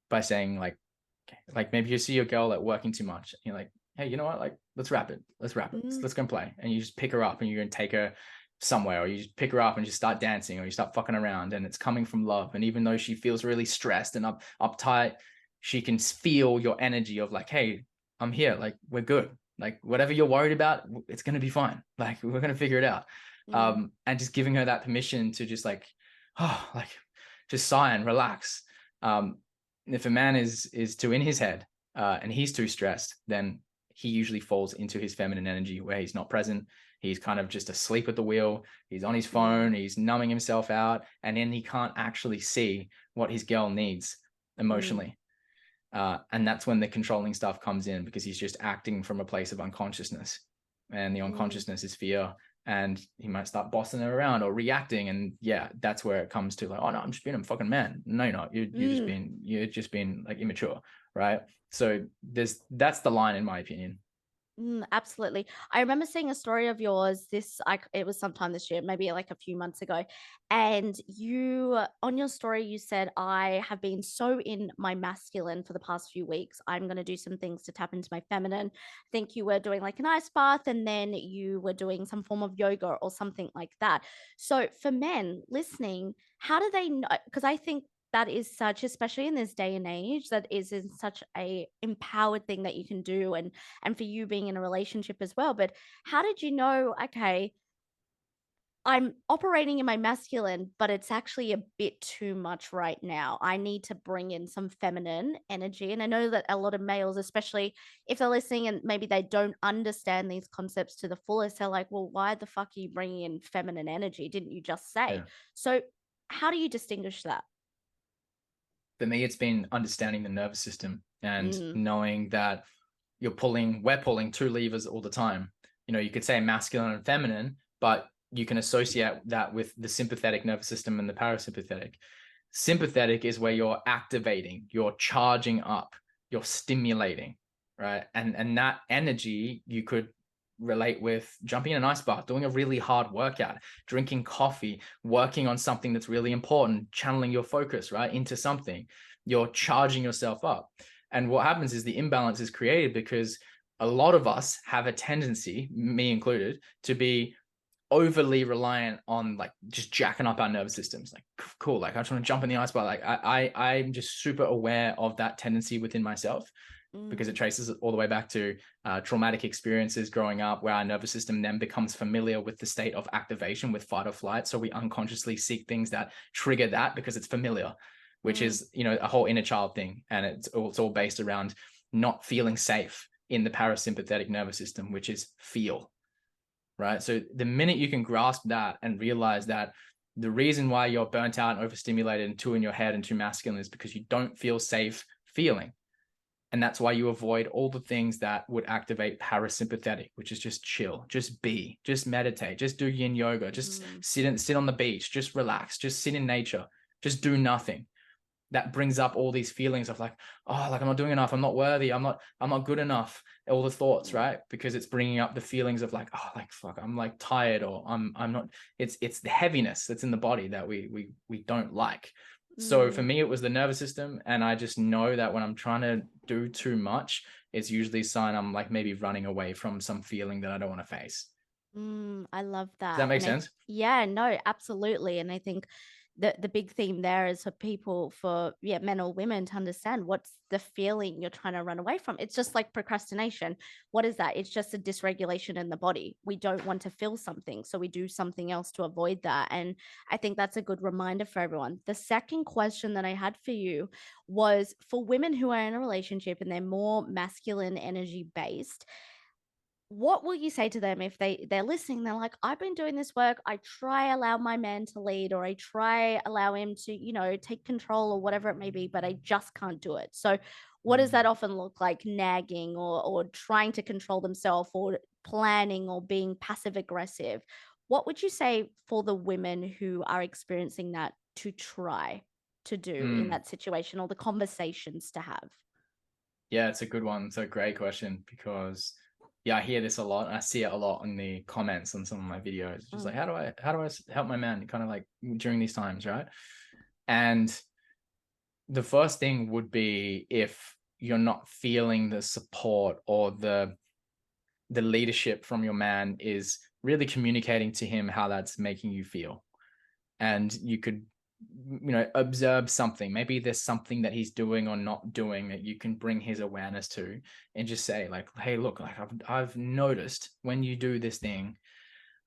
by saying like maybe you see your girl like working too much, and you're like, hey, you know what? Like let's wrap it. mm, Let's go and play. And you just pick her up and you're gonna take her somewhere, or you just pick her up and just start dancing, or you start fucking around, and it's coming from love. And even though she feels really stressed and uptight, she can feel your energy of like, hey, I'm here, like we're good, like whatever you're worried about, it's gonna be fine, like we're gonna figure it out. mm, And just giving her that permission to just like, oh, like just sigh and relax. If a man is too in his head, and he's too stressed, then he usually falls into his feminine energy where he's not present. He's kind of just asleep at the wheel. He's on his Mm, phone. He's numbing himself out. And then he can't actually see what his girl needs mm, emotionally. And that's when the controlling stuff comes in, because he's just acting from a place of unconsciousness. And the mm, unconsciousness is fear. And he might start bossing it around or reacting. And yeah, that's where it comes to like, oh no, I'm just being a fucking man. No, you're not. mm. You're just being like immature. Right. So that's the line in my opinion. Absolutely. I remember seeing a story of yours. It was sometime this year, maybe like a few months ago. And you, on your story, you said, I have been so in my masculine for the past few weeks. I'm going to do some things to tap into my feminine. I think you were doing like an ice bath and then you were doing some form of yoga or something like that. So for men listening, how do they know? Because I think that is such, especially in this day and age, that is in such a empowered thing that you can do. And for you being in a relationship as well. But how did you know, okay, I'm operating in my masculine, but it's actually a bit too much right now. I need to bring in some feminine energy. And I know that a lot of males, especially if they're listening and maybe they don't understand these concepts to the fullest, they're like, well, why the fuck are you bringing in feminine energy? Didn't you just say? Yeah. So, how do you distinguish that? For me, it's been understanding the nervous system and Mm, knowing that we're pulling two levers all the time. You could say masculine and feminine, but you can associate that with the sympathetic nervous system and the parasympathetic. Sympathetic is where you're activating, you're charging up, you're stimulating, right? And that energy you could relate with jumping in an ice bath, doing a really hard workout, drinking coffee, working on something that's really important, channeling your focus, right, into something. You're charging yourself up. And what happens is the imbalance is created because a lot of us have a tendency, me included, to be overly reliant on like just jacking up our nervous systems. Like, cool, like I just want to jump in the ice bath. Like I'm just super aware of that tendency within myself, mm, because it traces all the way back to traumatic experiences growing up, where our nervous system then becomes familiar with the state of activation with fight or flight. So we unconsciously seek things that trigger that because it's familiar, which mm, is a whole inner child thing, and it's all based around not feeling safe in the parasympathetic nervous system, which is feel, right? So the minute you can grasp that and realize that the reason why you're burnt out and overstimulated and too in your head and too masculine is because you don't feel safe feeling. And that's why you avoid all the things that would activate parasympathetic, which is just chill, just be, just meditate, just do yin yoga, just mm, sit on the beach, just relax, just sit in nature, just do nothing. That brings up all these feelings of like, oh, like I'm not doing enough, I'm not worthy, I'm not good enough, all the thoughts, mm, right? Because it's bringing up the feelings of like, oh, like fuck, I'm like tired, or I'm not. It's the heaviness that's in the body that we don't like. So for mm. me, it was the nervous system, and I just know that when I'm trying to do too much, it's usually a sign I'm like maybe running away from some feeling that I don't want to face. I love Does that that. make sense? Yeah, no, absolutely. And I think the big theme there is for people, for men or women to understand what's the feeling you're trying to run away from. It's just like procrastination. What is that? It's just a dysregulation in the body. We don't want to feel something, so we do something else to avoid that. And I think that's a good reminder for everyone. The second question that I had for you was for women who are in a relationship and they're more masculine energy based, what will you say to them if they're listening? They're like, I've been doing this work. I try allow my man to lead, or I try allow him to, take control or whatever it may be, but I just can't do it. So what does that often look like? Nagging, or trying to control themselves, or planning, or being passive aggressive. What would you say for the women who are experiencing that to try to do in Mm. that situation, or the conversations to have? Yeah, it's a good one. It's a great question, because yeah, I hear this a lot. And I see it a lot in the comments on some of my videos. It's just Mm, like, how do I help my man kind of like during these times, right? And the first thing would be, if you're not feeling the support or the leadership from your man, is really communicating to him how that's making you feel. And you could observe something. Maybe there's something that he's doing or not doing that you can bring his awareness to, and just say like, hey, look, like I've noticed when you do this thing,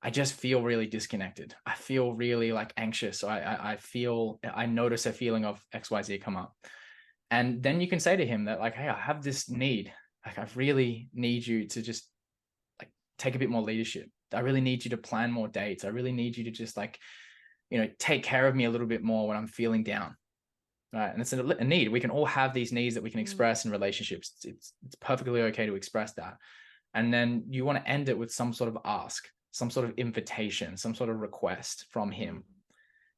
I just feel really disconnected. I feel really like anxious. I notice a feeling of XYZ come up. And then you can say to him that like, hey, I have this need, like I really need you to just like take a bit more leadership. I really need you to plan more dates. I really need you to just like, take care of me a little bit more when I'm feeling down. Right. And it's a need. We can all have these needs that we can Mm. express in relationships. It's perfectly okay to express that. And then you want to end it with some sort of ask, some sort of invitation, some sort of request from him.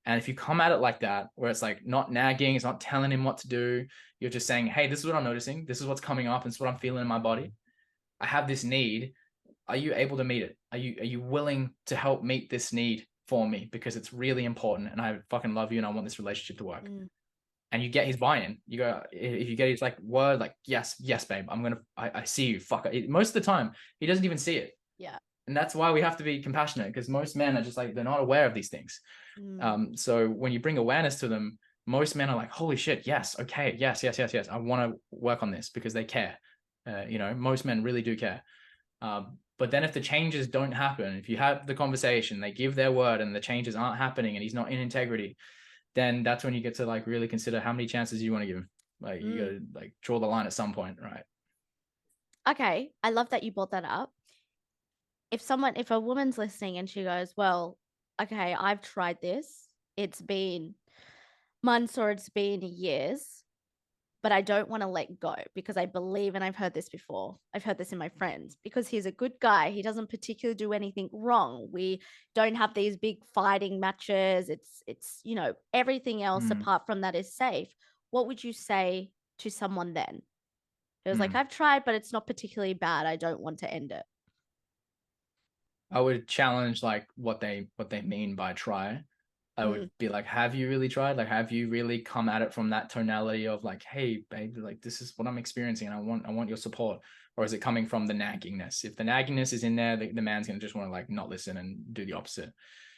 And if you come at it like that, where it's like not nagging, it's not telling him what to do, you're just saying, hey, this is what I'm noticing. This is what's coming up. And this is what I'm feeling in my body. I have this need. Are you able to meet it? Are you willing to help meet this need for me? Because it's really important and I fucking love you and I want this relationship to work. And you get his buy-in. You go, if you get his like word, like, yes, babe, I see you. Fuck it. Most of the time, he doesn't even see it. Yeah. And that's why we have to be compassionate, because most men are just like, they're not aware of these things. So when you bring awareness to them, most men are like, holy shit, yes, okay, yes. I want to work on this because they care. Most men really do care. But then if the changes don't happen, if you have the conversation, they give their word and the changes aren't happening and he's not in integrity, then that's when you get to like really consider how many chances you want to give him. Like you got to like draw the line at some point, right? Okay. I love that you brought that up. If a woman's listening and she goes, well, okay, I've tried this. It's been months or it's been years, but I don't want to let go because I believe, and I've heard this before. I've heard this in my friends, because he's a good guy. He doesn't particularly do anything wrong. We don't have these big fighting matches. It's, everything else Mm, apart from that is safe. What would you say to someone then? It was like, mm. I've tried, but it's not particularly bad. I don't want to end it. I would challenge like what they mean by try. I would Mm, be like, have you really tried? Like, have you really come at it from that tonality of like, hey, babe, like this is what I'm experiencing and I want your support? Or is it coming from the naggingness? If the naggingness is in there, the man's gonna just want to like not listen and do the opposite.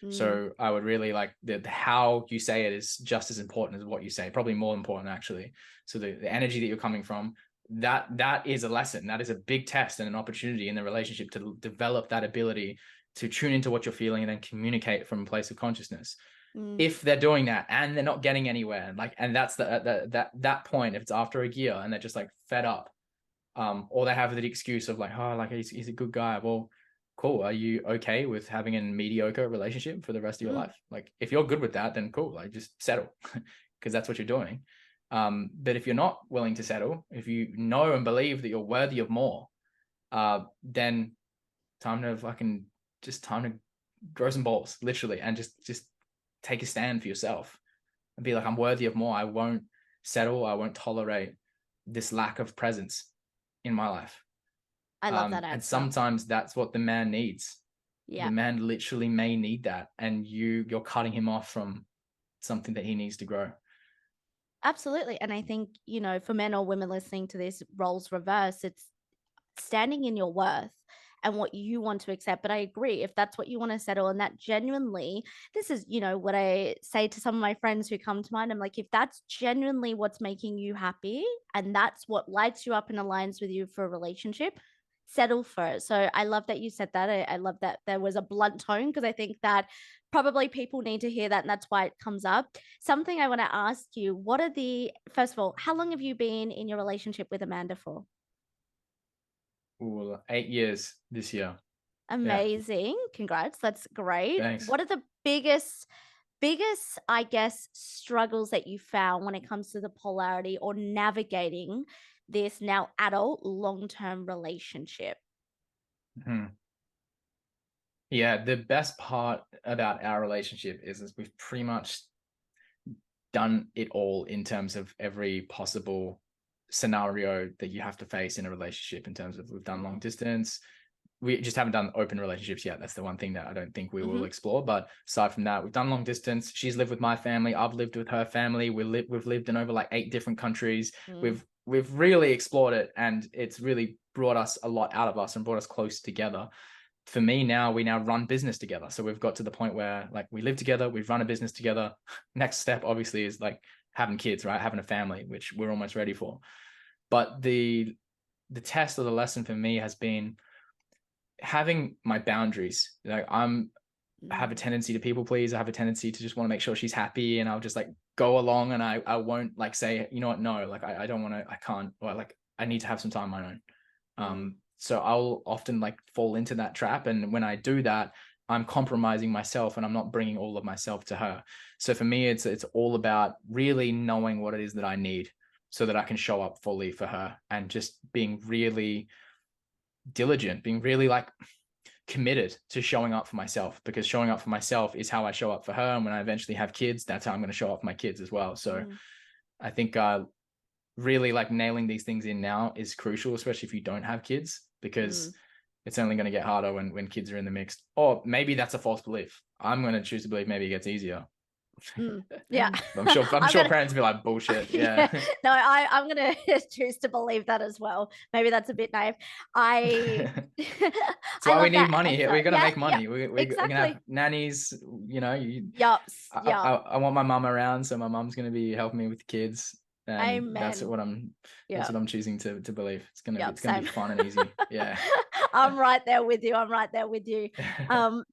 mm, So I would really like the how you say it is just as important as what you say, probably more important actually. So the energy that you're coming from, that is a lesson. That is a big test and an opportunity in the relationship to develop that ability to tune into what you're feeling and then communicate from a place of consciousness. mm. If they're doing that and they're not getting anywhere, like, and that's that point, if it's after a year and they're just like fed up, or they have the excuse of like, oh, like he's a good guy. Well, cool. Are you okay with having a mediocre relationship for the rest of your Mm. life? Like, if you're good with that, then cool. Like, just settle, because that's what you're doing. But if you're not willing to settle, if you know and believe that you're worthy of more, then time to grow some balls, literally, and just take a stand for yourself and be like, I'm worthy of more. I won't settle. I won't tolerate this lack of presence in my life. I love that And answer. sometimes that's what the man needs. The Yeah, man literally may need that, and you're cutting him off from something that he needs to grow. absolutely. And I think, for men or women listening to this, roles reverse, it's standing in your worth and what you want to accept. But I agree, if that's what you want to settle, and that genuinely, this is, what I say to some of my friends who come to mind. I'm like, if that's genuinely what's making you happy and that's what lights you up and aligns with you for a relationship, settle for it. So I love that you said that. I love that there was a blunt tone, because I think that probably people need to hear that, and that's why it comes up. Something I want to ask you, first of all, how long have you been in your relationship with Amanda for? Ooh, 8 years this year. Yeah, Amazing. Congrats. That's great. thanks. What are the biggest, I guess, struggles that you found when it comes to the polarity or navigating this now adult long-term relationship? Hmm. Yeah, the best part about our relationship is we've pretty much done it all in terms of every possible scenario that you have to face in a relationship. In terms of, we've done long distance, we just haven't done open relationships yet. That's the one thing that I don't think we will Mm-hmm. explore. But aside from that, we've done long distance. She's lived with my family. I've lived with her family. We've lived in over like 8 different countries. Mm. We've really explored it, and it's really brought us a lot out of us and brought us close together. For me now, we now run business together. So we've got to the point where like we live together, we've run a business together. Next step obviously is like having kids, right? Having a family, which we're almost ready for. But the test or the lesson for me has been having my boundaries. Like I have a Mm. tendency to people please. I have a tendency to just want to make sure she's happy, and I'll just like go along, and I won't like say, you know what, no, like I don't want to, I can't, or like I need to have some time on my own. Mm. So I'll often like fall into that trap. And when I do that, I'm compromising myself and I'm not bringing all of myself to her. So for me, it's all about really knowing what it is that I need so that I can show up fully for her, and just being really diligent, being really like committed to showing up for myself, because showing up for myself is how I show up for her. And when I eventually have kids, that's how I'm going to show up for my kids as well. So Mm, I think really like nailing these things in now is crucial, especially if you don't have kids, because mm, it's only going to get harder when kids are in the mix. Or maybe that's a false belief. I'm going to choose to believe maybe it gets easier. mm. Yeah. I'm I'm sure gonna parents will be like, bullshit. yeah. Yeah. No, I'm gonna choose to believe that as well. Maybe that's a bit naive. I That's I why we love need that money. answer. We're gonna Yeah, make yeah, money. We're gonna have exactly. nannies. Yup, yup. I want my mum around, so my mum's gonna be helping me with the kids, and Amen. that's Yeah. what I'm choosing to believe. Yep, It's gonna be same. fun and easy. Yeah. I'm right there with you. I'm right there with you.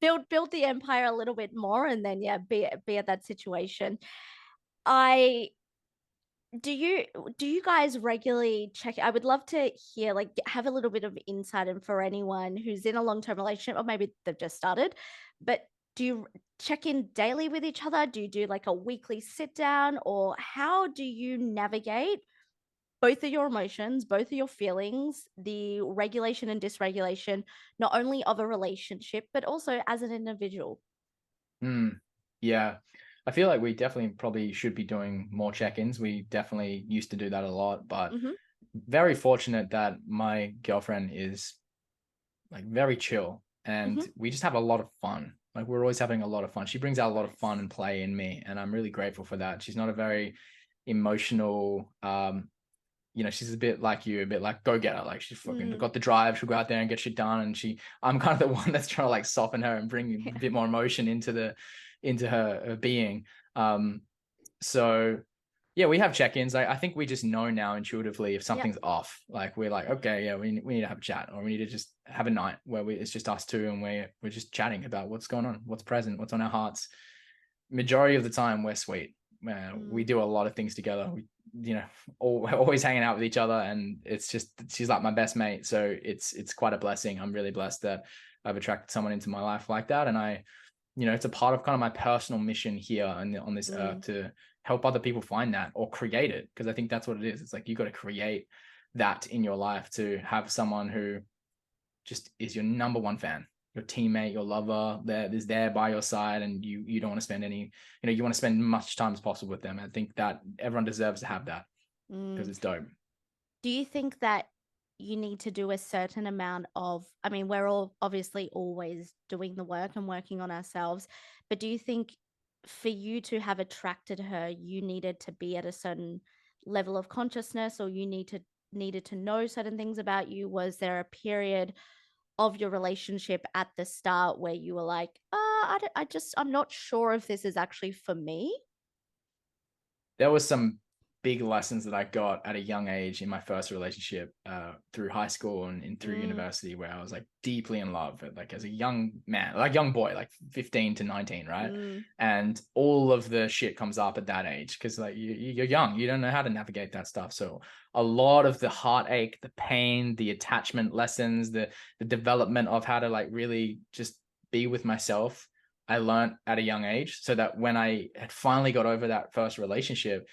Build the empire a little bit more, and then yeah, be at that situation. I do you guys regularly check? I would love to hear, like, have a little bit of insight, and for anyone who's in a long-term relationship, or maybe they've just started, but do you check in daily with each other? Do you do like a weekly sit down, or how do you navigate both of your emotions, both of your feelings, the regulation and dysregulation, not only of a relationship, but also as an individual? Mm, yeah. I feel like we definitely probably should be doing more check-ins. We definitely used to do that a lot, but Mhm, very fortunate that my girlfriend is like very chill, and mhm, we just have a lot of fun. Like we're always having a lot of fun. She brings out a lot of fun and play in me, and I'm really grateful for that. She's not a very emotional, she's a bit like you, a bit like go getter. Like she's fucking mm, got the drive. She'll go out there and get shit done. And I'm kind of the one that's trying to like soften her and bring a yeah, bit more emotion into her being. Um, so yeah, we have check-ins. I think we just know now intuitively if yep, something's off. Like we're like, okay, yeah, we need to have a chat, or we need to just have a night where it's just us two, and we're just chatting about what's going on, what's present, what's on our hearts. Majority of the time, we're sweet. We mm, do a lot of things together. We're always hanging out with each other, and it's just she's like my best mate. So it's quite a blessing. I'm really blessed that I've attracted someone into my life like that, and it's a part of kind of my personal mission here on this earth mm, to help other people find that or create it. Because I think that's what it is. It's like you got to create that in your life to have someone who just is your number one fan, your teammate, your lover, that is there by your side, and you don't want to spend you want to spend much time as possible with them. I think that everyone deserves to have that because mm. it's dope. Do you think that you need to do a certain amount of, I mean, we're all obviously always doing the work and working on ourselves, but do you think for you to have attracted her, you needed to be at a certain level of consciousness, or you needed to know certain things about you? Was there a period of your relationship at the start where you were like, I'm not sure if this is actually for me? There was some big lessons that I got at a young age in my first relationship, through high school and through Mm, university, where I was like deeply in love, like as a young man, like young boy, like 15 to 19, right? mm, And all of the shit comes up at that age because like you're young, you don't know how to navigate that stuff. So a lot of the heartache, the pain, the attachment lessons, the development of how to like really just be with myself, I learned at a young age, so that when I had finally got over that first relationship,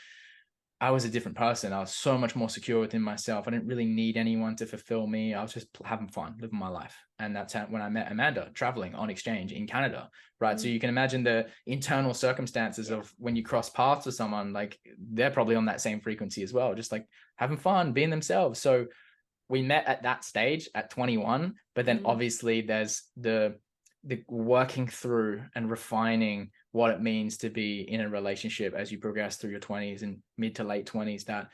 I was a different person. I was so much more secure within myself. I didn't really need anyone to fulfill me. I was just having fun, living my life. And that's when I met Amanda, traveling on exchange in Canada, right? So mm, you can imagine the internal circumstances yeah. of when you cross paths with someone, like they're probably on that same frequency as well, just like having fun, being themselves. So we met at that stage at 21, but then Mm, obviously there's the working through and refining what it means to be in a relationship as you progress through your 20s and mid to late 20s. That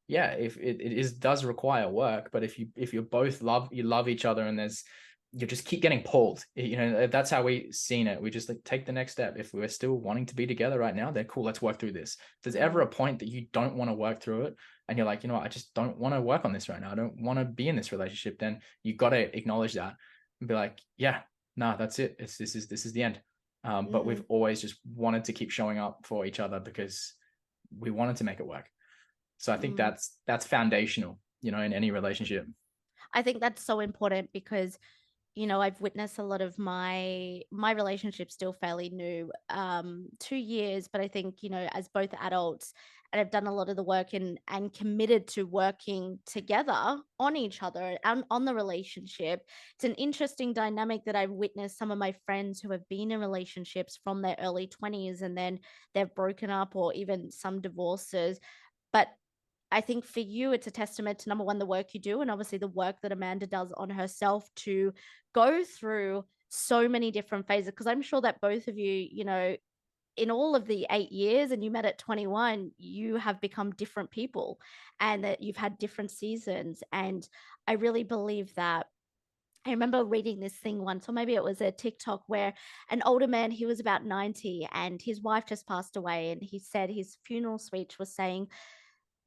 yeah, if it is does require work, but if you both love each other, and there's you just keep getting pulled, that's how we seen it. We just like take the next step. If we're still wanting to be together right now, then cool, let's work through this. If there's ever mm, a point that you don't want to work through it, and you're like, I just don't want to work on this right now, I don't want to be in this relationship, then you got to acknowledge that and be like, yeah, no, that's it. This is the end. But we've mm. always just wanted to keep showing up for each other because we wanted to make it work. So I think Mm. that's foundational, in any relationship. I think that's so important because, I've witnessed a lot of my relationship still fairly new, 2 years, but I think, as both adults and I've done a lot of the work and committed to working together on each other and on the relationship. It's an interesting dynamic that I've witnessed some of my friends who have been in relationships from their early 20s and then they've broken up or even some divorces. But I think for you, it's a testament to number one, the work you do, and obviously the work that Amanda does on herself to go through so many different phases. Because I'm sure that both of you, in all of the 8 years, and you met at 21, you have become different people and that you've had different seasons. And I really believe that. I remember reading this thing once, or maybe it was a TikTok where an older man, he was about 90 and his wife just passed away. And he said his funeral speech was saying,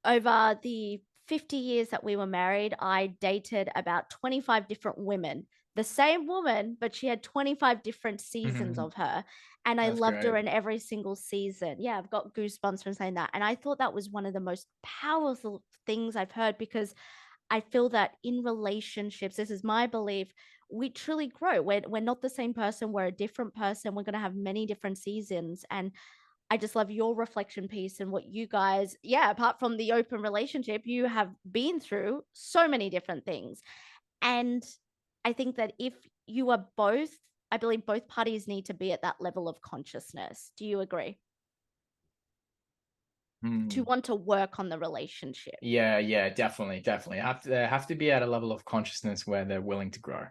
over the 50 years that we were married, I dated about 25 different women. The same woman, but she had 25 different seasons of her. And I That's loved her great. in every single season. Yeah, I've got goosebumps from saying that. And I thought that was one of the most powerful things I've heard because I feel that in relationships, this is my belief, we truly grow. We're not the same person, we're a different person. We're going to have many different seasons. And I just love your reflection piece and what you guys, yeah, apart from the open relationship, you have been through so many different things. And I think that if you are both, I believe both parties need to be at that level of consciousness. Do you agree? To Hmm. want to work on the relationship. Yeah, yeah, definitely, definitely. They have to be at a level of consciousness where they're willing to grow.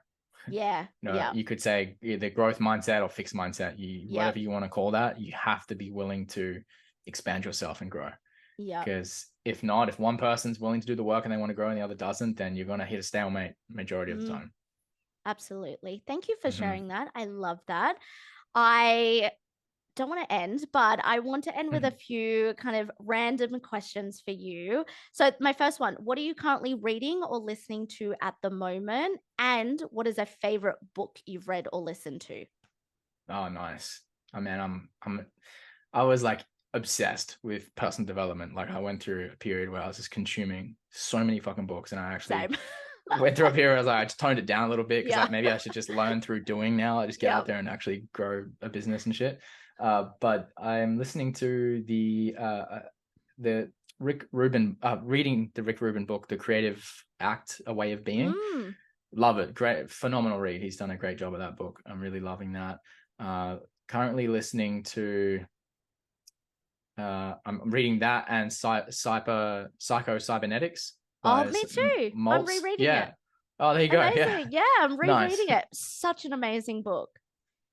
Yeah. Yeah. You could say either growth mindset or fixed mindset. Yep. Whatever you want to call that, you have to be willing to expand yourself and grow. Yep. Because if not, if one person's willing to do the work and they want to grow and the other doesn't, then you're gonna hit a stalemate majority of the Mm, time. absolutely. Thank you for Hmm. sharing that. I love that. I don't want to end, but I want to end with a few kind of random questions for you. So, my first one, what are you currently reading or listening to at the moment? And what is a favorite book you've read or listened to? Oh, nice. I mean, I was like obsessed with personal development. Like I went through a period where I was just consuming so many fucking books, and I actually Same. went through a period where I was like, I just toned it down a little bit because Yeah. like maybe I should just learn through doing now. I just get out Yep. there and actually grow a business and shit. But I'm listening to the Rick Rubin, reading the Rick Rubin book, The Creative Act, A Way of Being. Mm. Love it. Great, phenomenal read. He's done a great job of that book. I'm really loving that. Currently listening to I'm reading that and Psycho Cybernetics Oh, by me too. I'm Maltz. rereading it. Yeah. Oh, there you go. Yeah. Amazing. Yeah, I'm Nice. rereading it. Such an amazing book.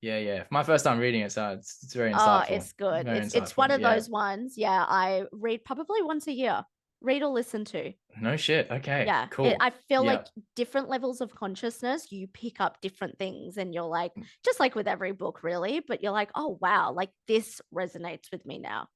Yeah, yeah. My first time reading it, so it's very Oh, insightful. it's good. Very It's one insightful. of Yeah. those ones. Yeah, I read probably once a year. Read or listen to. No shit. Okay. Yeah, Cool. I feel Yeah. like different levels of consciousness, you pick up different things, and you're like, just like with every book, really. But you're like, oh wow, like this resonates with me now.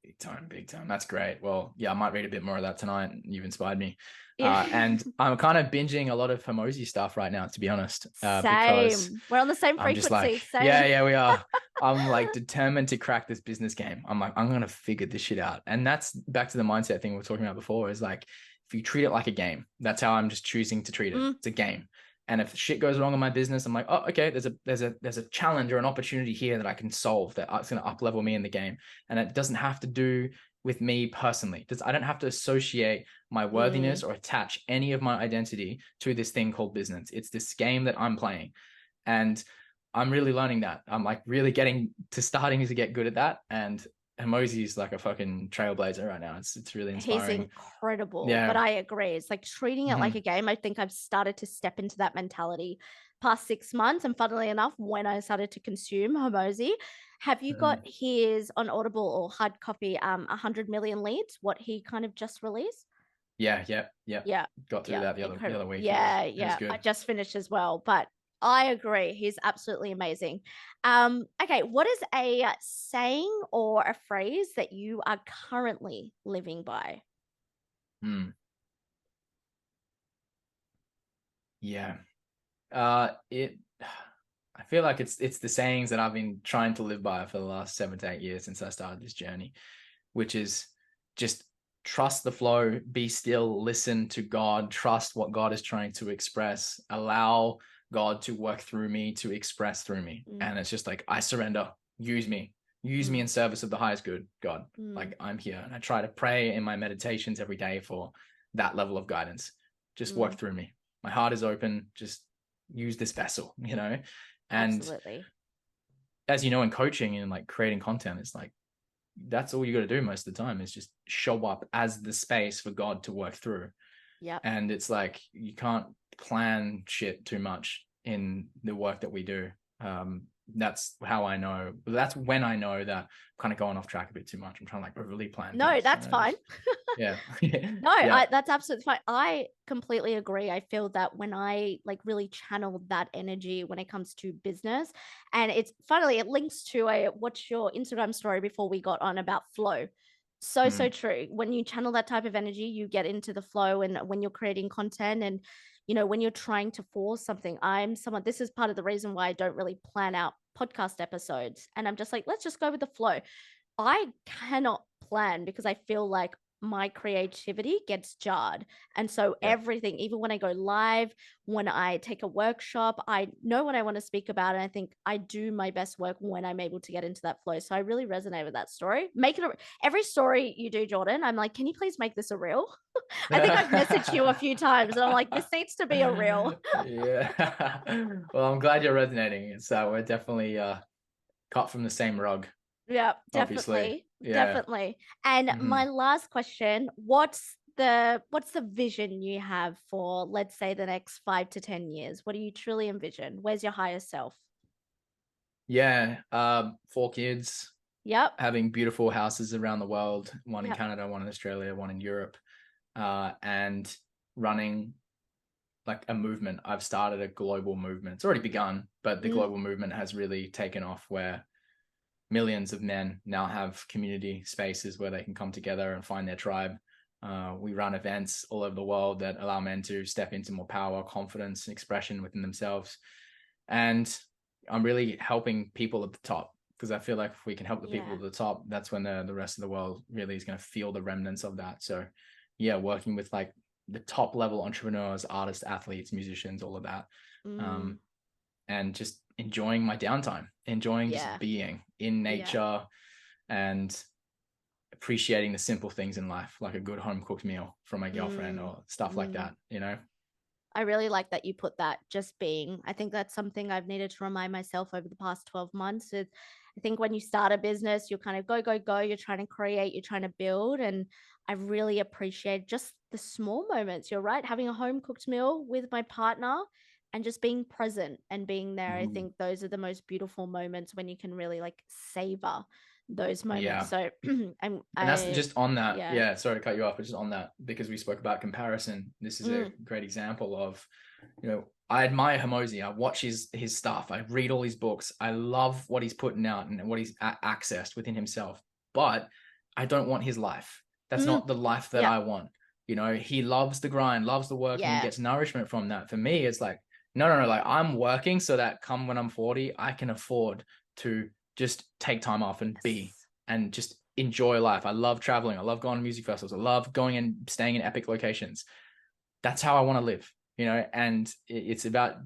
Big time, big time. That's great. Well, yeah, I might read a bit more of that tonight. You've inspired me. Yeah, And I'm kind of binging a lot of Hormozy stuff right now, to be honest, because same. We're on the same I'm just like, frequency. Same. yeah, yeah, we are. I'm like determined to crack this business game. I'm like, I'm gonna figure this shit out. And that's back to the mindset thing we were talking about before. Is like, if you treat it like a game, that's how I'm just choosing to treat it. Mm, It's a game. And if shit goes wrong in my business, I'm like, oh, okay, there's a challenge or an opportunity here that I can solve that's gonna up level me in the game. And it doesn't have to do with me personally. I don't have to associate my mm. worthiness or attach any of my identity to this thing called business. It's this game that I'm playing. And I'm really learning that. I'm like really starting to get good at that. And Hormozy is like a fucking trailblazer right now. It's really He's inspiring. incredible, but Yeah. I agree. It's like treating it like Hmm. a game. I think I've started to step into that mentality past 6 months. And funnily enough, when I started to consume Hormozy, have you got Hmm. his on Audible or hard copy, 100 million leads, what he kind of just released? Yeah, yeah, yeah. Yeah. Got through Yeah. that the Incredible. other week. Yeah. It was Yeah. I good. just finished as well, but I agree. He's absolutely amazing. Okay. What is a saying or a phrase that you are currently living by? Hmm. Yeah. It I feel like it's the sayings that I've been trying to live by for the last 7 to 8 years since I started this journey, which is just trust the flow, be still, listen to God, trust what God is trying to express, allow God to work through me, to express through me. Mm, And it's just like, I surrender, use me mm, in service of the highest good, God. mm, Like, I'm here. And I try to pray in my meditations every day for that level of guidance. Just work mm. through me. My heart is open. Just use this vessel, you know? And Absolutely. as you know, in coaching and like creating content, it's like, that's all you got to do most of the time is just show up as the space for God to work through. Yep. And it's like, you can't plan shit too much in the work that we do. That's how I know. That's when I know that I'm kind of going off track a bit too much. I'm trying to like overly plan No, things. that's fine. Yeah. No, Yeah. that's absolutely fine. I completely agree. I feel that when I like really channel that energy when it comes to business, and it's finally it links to a what's your Instagram story before we got on about flow. So, so Mm. true. When you channel that type of energy, you get into the flow. And when you're creating content and, when you're trying to force something, this is part of the reason why I don't really plan out podcast episodes. And I'm just like, let's just go with the flow. I cannot plan because I feel like my creativity gets jarred. And so Yeah. everything, even when I go live, when I take a workshop, I know what I want to speak about. And I think I do my best work when I'm able to get into that flow. So I really resonate with that story. Every story you do, Jordan, I'm like, can you please make this a reel? I think I've messaged you a few times and I'm like, this needs to be a reel. Yeah. Well, I'm glad you're resonating. It's we're definitely cut from the same rug, Yeah, obviously. definitely. Yeah. Definitely. And Hmm. my last question, what's the vision you have for, let's say, the next 5 to 10 years? What do you truly envision? Where's your higher self? Yeah. 4 kids, Yep. having beautiful houses around the world, one in Yep. Canada, one in Australia, one in Europe, and running like a movement. I've started a global movement. It's already begun, but the Mm, global movement has really taken off where millions of men now have community spaces where they can come together and find their tribe. We run events all over the world that allow men to step into more power, confidence, and expression within themselves. And I'm really helping people at the top because I feel like if we can help the people yeah. at the top, that's when the rest of the world really is going to feel the remnants of that. So, yeah, working with like the top level entrepreneurs, artists, athletes, musicians, all of that. Mm, Um, and just enjoying my downtime, enjoying just yeah. being in Yeah. nature and appreciating the simple things in life, like a good home cooked meal from my girlfriend Mm, or stuff like mm. that, you know? I really like that you put that just being. I think that's something I've needed to remind myself over the past 12 months. I think when you start a business, you're kind of go, go, go. You're trying to create, you're trying to build. And I really appreciate just the small moments. You're right. Having a home cooked meal with my partner and just being present and being there. I Mhm. think those are the most beautiful moments when you can really like savor those moments. Yeah. So And that's just on that. yeah. Yeah. Sorry to cut you off, but just on that, because we spoke about comparison. This is a Mm, great example of, I admire Hermosi. I watch his stuff. I read all his books. I love what he's putting out and what he's accessed within himself. But I don't want his life. That's mm, not the life that yep. I want. He loves the grind, loves the work, and he Yeah. gets nourishment from that. For me, it's like, no, no, no. Like I'm working so that come when I'm 40, I can afford to just take time off and be Yes. and just enjoy life. I love traveling. I love going to music festivals. I love going and staying in epic locations. That's how I want to live, and it's about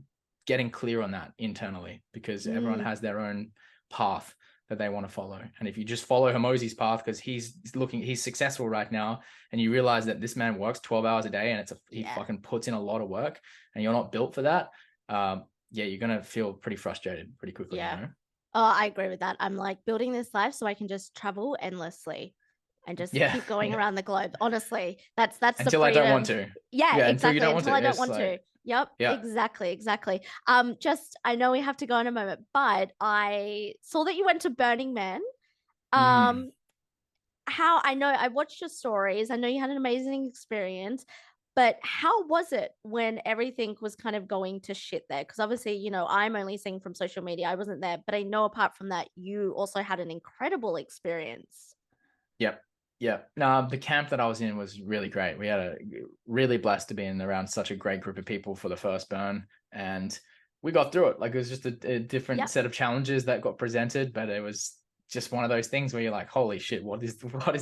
getting clear on that internally because everyone Mm, has their own path that they want to follow. And if you just follow Hermosi's path because he's successful right now, and you realize that this man works 12 hours a day and he yeah. fucking puts in a lot of work and you're not built for that, yeah, you're going to feel pretty frustrated pretty quickly. Yeah. Oh, I agree with that. I'm like building this life so I can just travel endlessly and just Yeah. keep going Yeah. around the globe. Honestly, that's the Until I don't want freedom. to. Yeah, Yeah, until you exactly. don't want Until to. I don't It's want to. like, Yep, yeah. exactly, exactly. Just I know we have to go in a moment, but I saw that you went to Burning Man. Mm. Um, how I know I watched your stories. I know you had an amazing experience, but how was it when everything was kind of going to shit there? Because obviously, I'm only seeing from social media. I wasn't there, but I know apart from that, you also had an incredible experience. Yep. Yep. No, the camp that I was in was really great. We had a really blessed to be in around such a great group of people for the first burn. And we got through it. Like it was just a different Yep. set of challenges that got presented, but it was just one of those things where you're like, holy shit, what is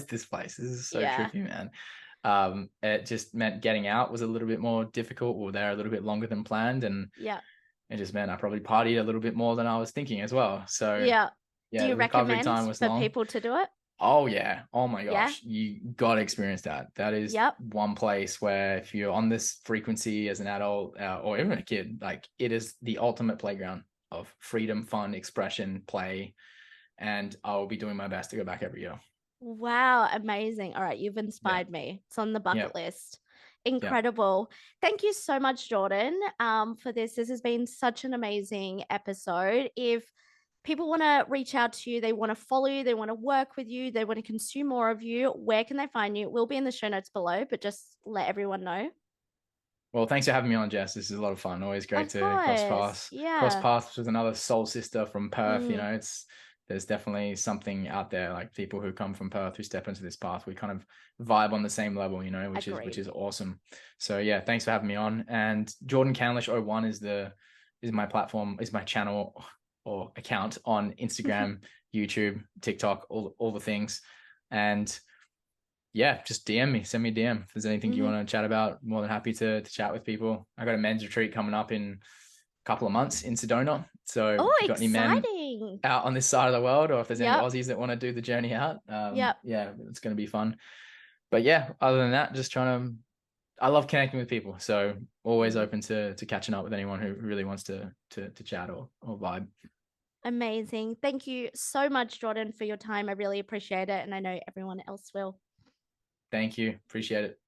this place? This is so Yeah. trippy, man. It just meant getting out was a little bit more difficult. We were there a little bit longer than planned, and Yeah. it just meant I probably partied a little bit more than I was thinking as well. So Yeah. Do yeah, you the recovery recommend time was for long. people to do it? Oh yeah. Oh my Yeah. gosh. You got to experience that. That is Yep. one place where if you're on this frequency as an adult or even a kid, like it is the ultimate playground of freedom, fun, expression, play. And I'll be doing my best to go back every year. Wow, amazing. All right, you've Yeah. inspired me. It's on the Yeah. bucket list. Yeah. Incredible. Thank you so much, Jordan, for this. This has been such an amazing episode. If people want to reach out to you, they want to follow you, they want to work with you, they want to consume more of you, where can they find you? We'll be in the show notes below, but just let everyone know. Well, thanks for having me on, Jess. This is a lot of fun. Always great Of to cross course. paths. Cross Yeah. paths with another soul sister from Perth. You Mm, know, there's definitely something out there, like people who come from Perth who step into this path. We kind of vibe on the same level, you know, which agreed. is awesome. So yeah, thanks for having me on. And Jordan Canlish 01 is my platform, is my channel or account on Instagram, YouTube, TikTok, all the things. And yeah, just DM me, send me a DM. If there's anything you Mhm. want to chat about, more than happy to chat with people. I got a men's retreat coming up in a couple of months in Sedona. So Oh, if you've got any men exciting. out on this side of the world, or if there's any Yep. Aussies that want to do the journey out, Yep. yeah, it's going to be fun. But yeah, other than that, just trying to, I love connecting with people. So always Mm. open to catching up with anyone who really wants to chat or vibe. Amazing. Thank you so much, Jordan, for your time. I really appreciate it. And I know everyone else will. Thank you. Appreciate it.